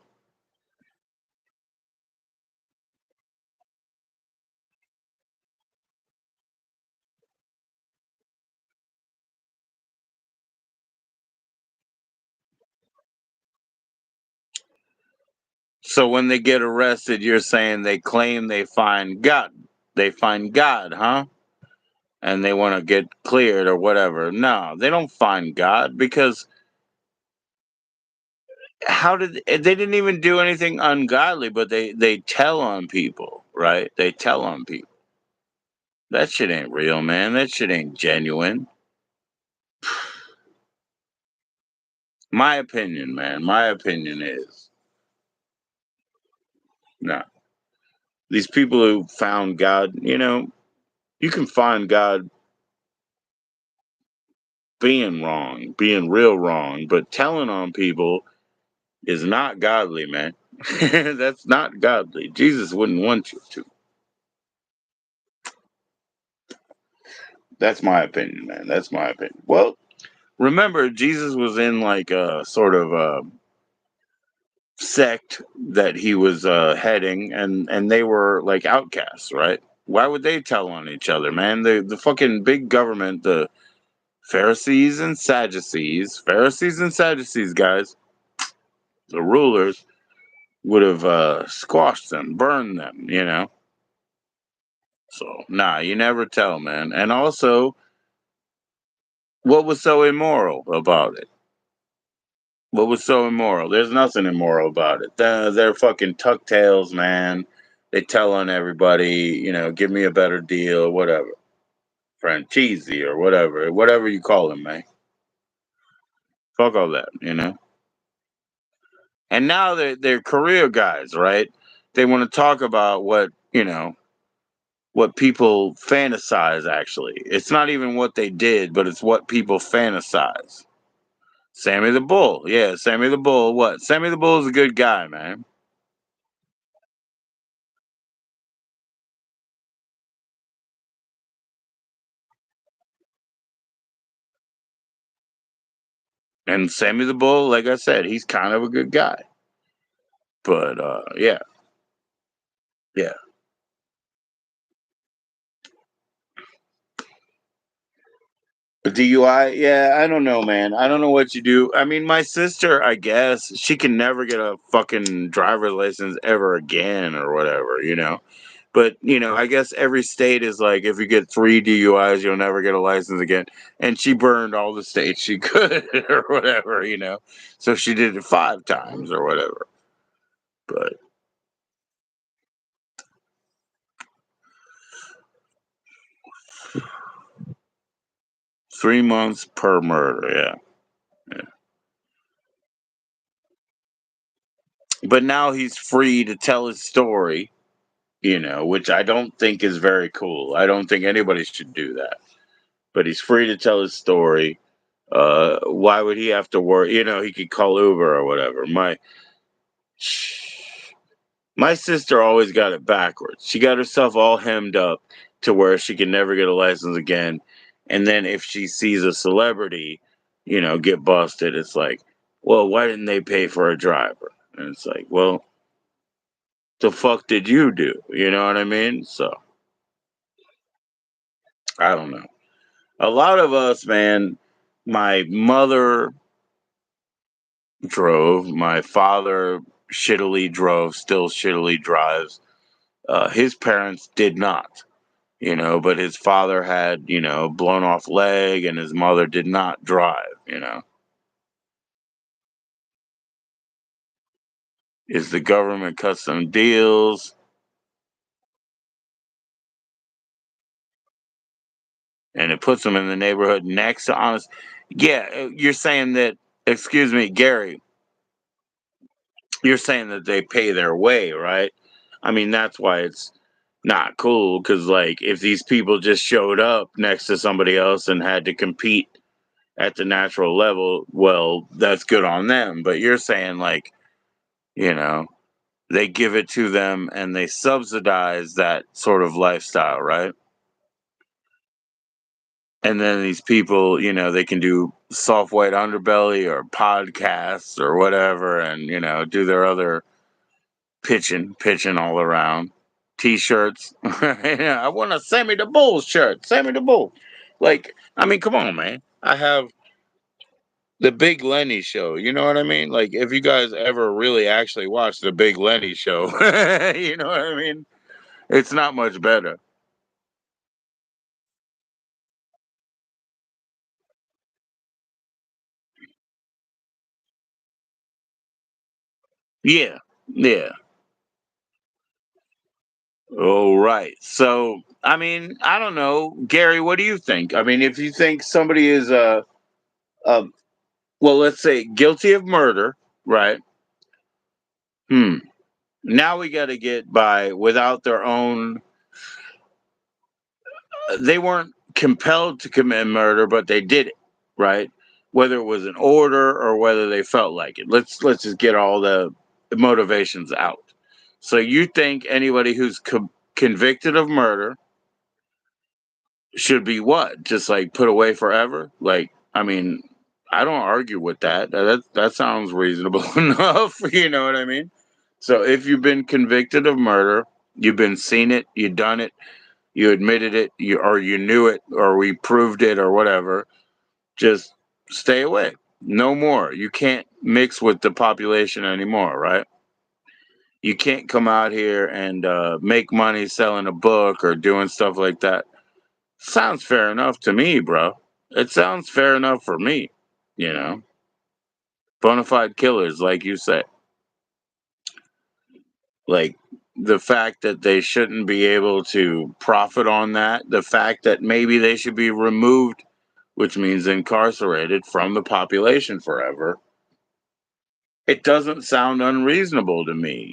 So when they get arrested, you're saying they claim they find God. They find God, huh? And they want to get cleared or whatever. No, they don't find God because how did they didn't even do anything ungodly, but they tell on people, right? They tell on people. That shit ain't real, man. That shit ain't genuine. My opinion, man. My opinion is no. These people who found God, you can find God being wrong, being real wrong, but telling on people is not godly, man. That's not godly. Jesus wouldn't want you to. That's my opinion, man. That's my opinion. Well, remember, Jesus was in like a sort of a sect that he was heading, and they were like outcasts, right? Why would they tell on each other, man? The fucking big government, the Pharisees and Sadducees, guys, the rulers would have squashed them, burned them. So nah, you never tell, man. And also, what was so immoral about it? What was so immoral? There's nothing immoral about it. They're fucking tuck tails, man. They tell on everybody, give me a better deal, whatever. Franchise or whatever you call them, man. Fuck all that. And now they're career guys, right? They want to talk about what people fantasize. Actually, it's not even what they did, but it's what people fantasize. Sammy the Bull, yeah, Sammy the Bull. What? Sammy the Bull is a good guy, man. And Sammy the Bull, like I said, he's kind of a good guy. But yeah, yeah. A DUI, yeah, I don't know, man. I don't know what you do. I mean, my sister, I guess, she can never get a fucking driver's license ever again or whatever. But I guess every state is like, if you get 3 DUIs, you'll never get a license again. And she burned all the states she could, or whatever. So she did it 5 times or whatever. But 3 months per murder, yeah. Yeah. But now he's free to tell his story, which I don't think is very cool. I don't think anybody should do that. But he's free to tell his story. Why would he have to worry? He could call Uber or whatever. My sister always got it backwards. She got herself all hemmed up to where she can never get a license again. And then if she sees a celebrity, get busted, it's like, well, why didn't they pay for a driver? And it's like, well, the fuck did you do? You know what I mean? So I don't know. A lot of us, man, my mother drove, my father shittily drove, still shittily drives. His parents did not. But his father had, blown off leg, and his mother did not drive. Is the government cut some deals and it puts them in the neighborhood next to honest. Yeah, you're saying that, excuse me, Gary, you're saying that they pay their way, right? I mean, that's why it's not cool because, like, if these people just showed up next to somebody else and had to compete at the natural level, well, that's good on them. But you're saying, like, you know, they give it to them and they subsidize that sort of lifestyle, right? And then these people, they can do soft white underbelly or podcasts or whatever, and do their other pitching all around. T-shirts. Yeah, I want a Sammy the Bull shirt. Sammy the Bull. Like, I mean, come on, man. I have the Big Lenny show. You know what I mean? Like, if you guys ever really actually watch the Big Lenny show, you know what I mean? It's not much better. Yeah. Yeah. All right. So, I mean, I don't know, Gary. What do you think? I mean, if you think somebody is uh well, let's say guilty of murder, right? Hmm. Now we got to get by without their own. They weren't compelled to commit murder, but they did it, right? Whether it was an order or whether they felt like it. Let's just get all the motivations out. So you think anybody who's convicted of murder should be what? Just like put away forever? Like, I mean, I don't argue with that. That sounds reasonable enough. You know what I mean? So if you've been convicted of murder, you've been seen it, you done it, you admitted it, you knew it, or we proved it, or whatever. Just stay away. No more. You can't mix with the population anymore, right? You can't come out here and make money selling a book or doing stuff like that. Sounds fair enough to me, bro. It sounds fair enough for me. You know, bona fide killers, like you say. Like the fact that they shouldn't be able to profit on that, the fact that maybe they should be removed, which means incarcerated from the population forever. It doesn't sound unreasonable to me.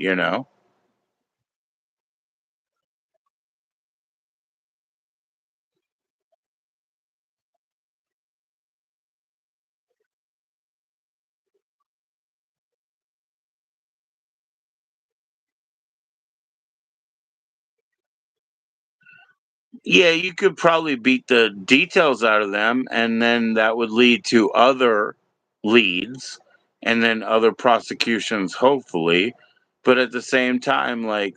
Yeah, you could probably beat the details out of them, and then that would lead to other leads and then other prosecutions, hopefully. But at the same time, like,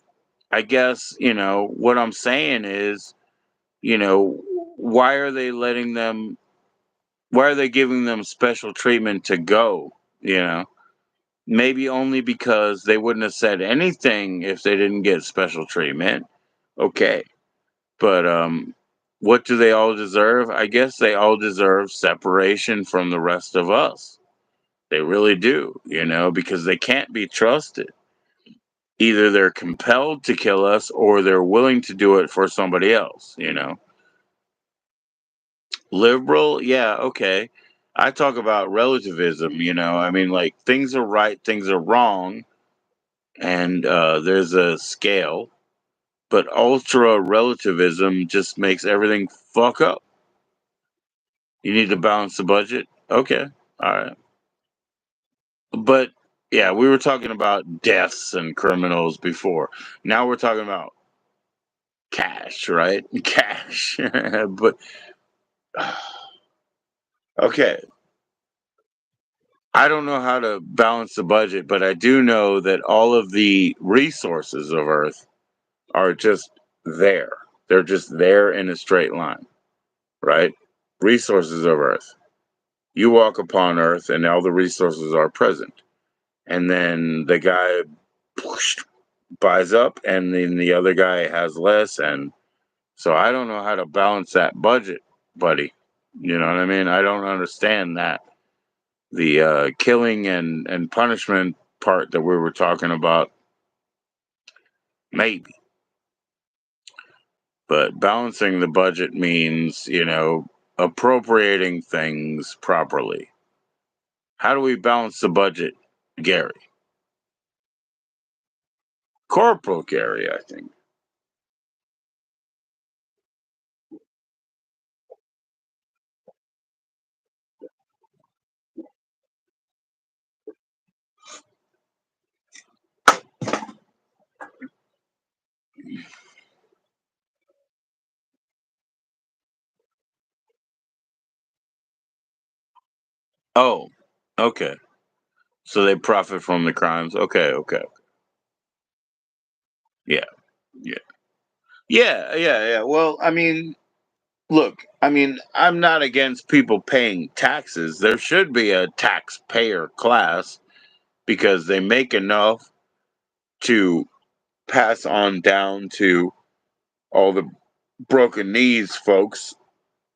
I guess, what I'm saying is, why are they letting them, why are they giving them special treatment to go? You know, maybe only because they wouldn't have said anything if they didn't get special treatment, Okay. But what do they all deserve? I guess they all deserve separation from the rest of us. They really do, because they can't be trusted. Either they're compelled to kill us or they're willing to do it for somebody else. Liberal, yeah, okay. I talk about relativism. I mean, like, things are right, things are wrong, and there's a scale, but ultra relativism just makes everything fuck up. You need to balance the budget. Okay. All right. But yeah, we were talking about deaths and criminals before. Now we're talking about cash, right? Cash. But okay. I don't know how to balance the budget, but I do know that all of the resources of Earth are just there. They're just there in a straight line, right? Resources of Earth. You walk upon Earth and all the resources are present. And then the guy buys up and then the other guy has less, and so I don't know how to balance that budget, buddy. You know what I mean? I don't understand that. The killing and punishment part that we were talking about, maybe, but balancing the budget means appropriating things properly. How do we balance the budget, Gary? Corporal Gary, I think. Oh, okay. So they profit from the crimes. Okay, okay. Yeah, yeah. Yeah, yeah, yeah. Well, I mean, look, I mean, I'm not against people paying taxes. There should be a taxpayer class because they make enough to pass on down to all the broken knees folks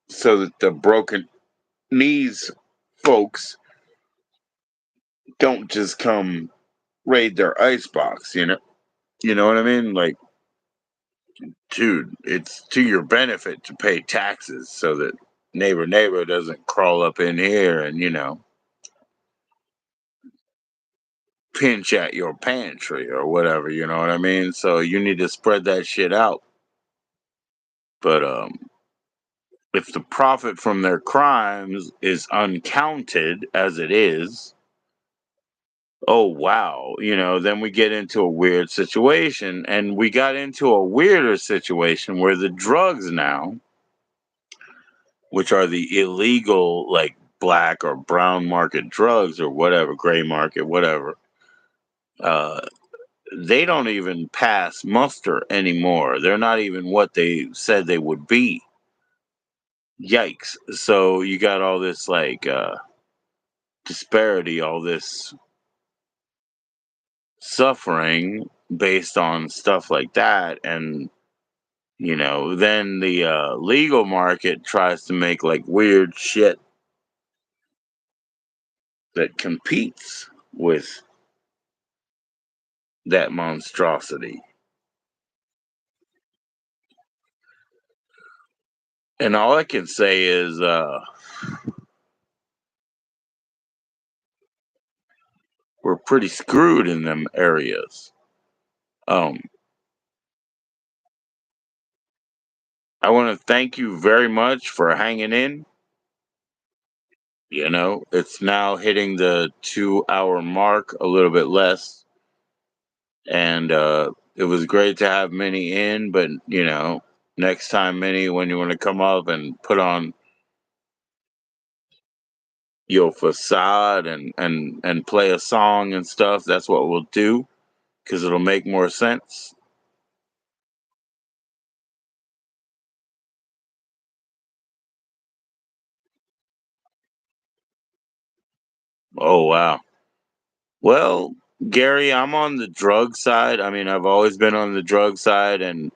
so that the broken knees folks don't just come raid their icebox. You know what I mean? Like, dude, it's to your benefit to pay taxes so that neighbor doesn't crawl up in here and pinch at your pantry or whatever. You know what I mean? So you need to spread that shit out. But if the profit from their crimes is uncounted as it is, oh wow, then we get into a weird situation, and we got into a weirder situation where the drugs now, which are the illegal, like, black or brown market drugs or whatever, gray market, whatever, uh, they don't even pass muster anymore. They're not even what they said they would be. Yikes. So you got all this, like, disparity, all this suffering based on stuff like that. And, then the legal market tries to make, like, weird shit that competes with that monstrosity. And all I can say is we're pretty screwed in them areas. Um, I want to thank you very much for hanging in. It's now hitting the 2 hour mark, a little bit less. And it was great to have Minnie in, but next time, Minnie, when you want to come up and put on your facade and play a song and stuff, that's what we'll do because it'll make more sense. Oh wow. Well, Gary, I'm on the drug side. I mean, I've always been on the drug side, and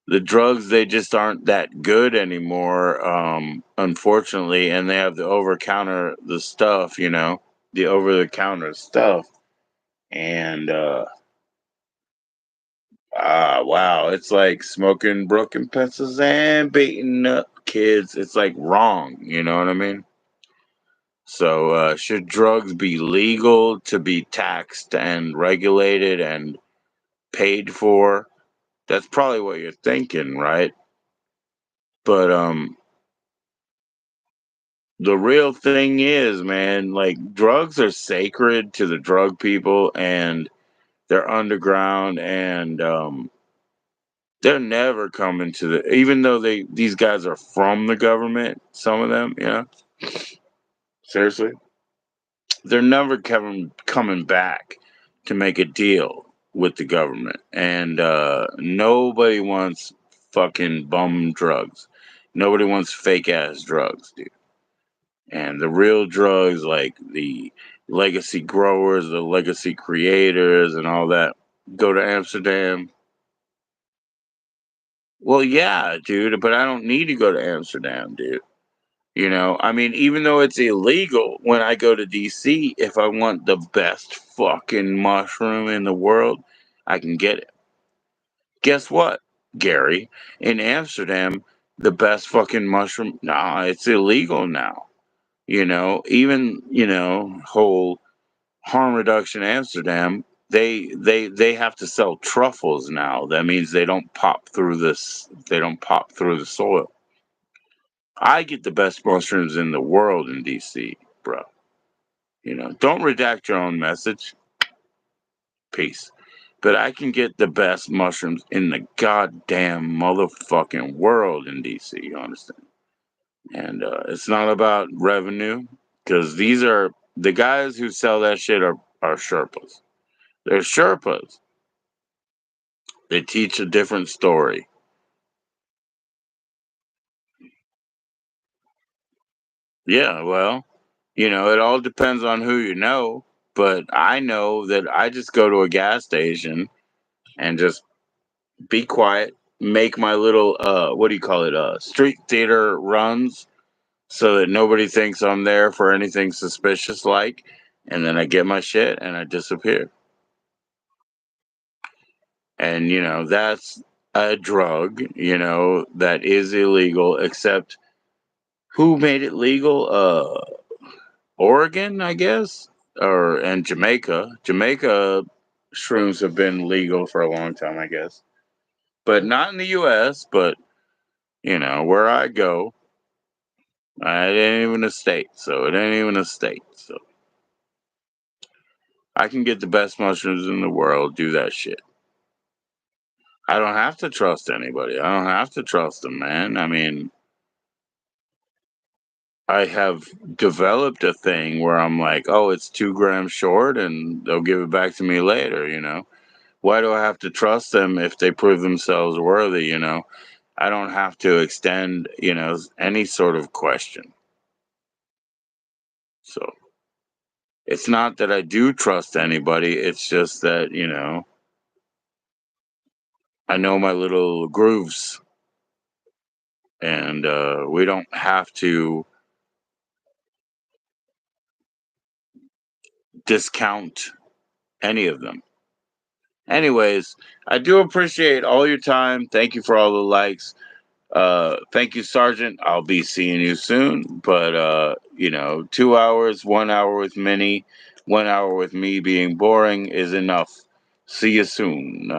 The drugs, they just aren't that good anymore, unfortunately, and they have the over counter the stuff, the over the counter stuff. And wow, it's like smoking broken pencils and beating up kids. It's like wrong, you know what I mean? So should drugs be legal to be taxed and regulated and paid for? That's probably what you're thinking, right? But the real thing is, man, like drugs are sacred to the drug people, and they're underground, and they're never coming to the, even though these guys are from the government, some of them, seriously, they're never coming back to make a deal with the government. And nobody wants fucking bum drugs. Nobody wants fake ass drugs, dude. And the real drugs, like the legacy growers, the legacy creators, and all that, go to Amsterdam. Well, yeah, dude, but I don't need to go to Amsterdam, dude. I mean, even though it's illegal, when I go to DC, if I want the best fucking mushroom in the world, I can get it. Guess what, Gary? In Amsterdam, the best fucking mushroom, nah, it's illegal now. Even, whole harm reduction Amsterdam, they have to sell truffles now. That means they don't pop through the soil. I get the best mushrooms in the world in DC, bro. Don't redact your own message. Peace. But I can get the best mushrooms in the goddamn motherfucking world in DC, you understand? And it's not about revenue, because these are the guys who sell that shit are Sherpas. They're Sherpas. They teach a different story. Yeah, well, it all depends on who you know. But I know that I just go to a gas station and just be quiet, make my little what do you call it? Street theater runs so that nobody thinks I'm there for anything suspicious like, and then I get my shit and I disappear. And that's a drug, that is illegal, except who made it legal? Oregon, I guess, or and Jamaica. Jamaica shrooms have been legal for a long time, I guess, but not in the U.S. But where I go, it ain't even a state, so it ain't even a state. So I can get the best mushrooms in the world, do that shit. I don't have to trust anybody. I don't have to trust them, man. I mean, I have developed a thing where I'm like, oh, it's 2 grams short, and they'll give it back to me later. Why do I have to trust them if they prove themselves worthy? I don't have to extend, any sort of question. So it's not that I do trust anybody. It's just that, I know my little grooves, and we don't have to discount any of them. Anyways, I do appreciate all your time. Thank you for all the likes. Thank you, Sergeant. I'll be seeing you soon. But 2 hours, 1 hour with Minnie, 1 hour with me being boring is enough. See you soon.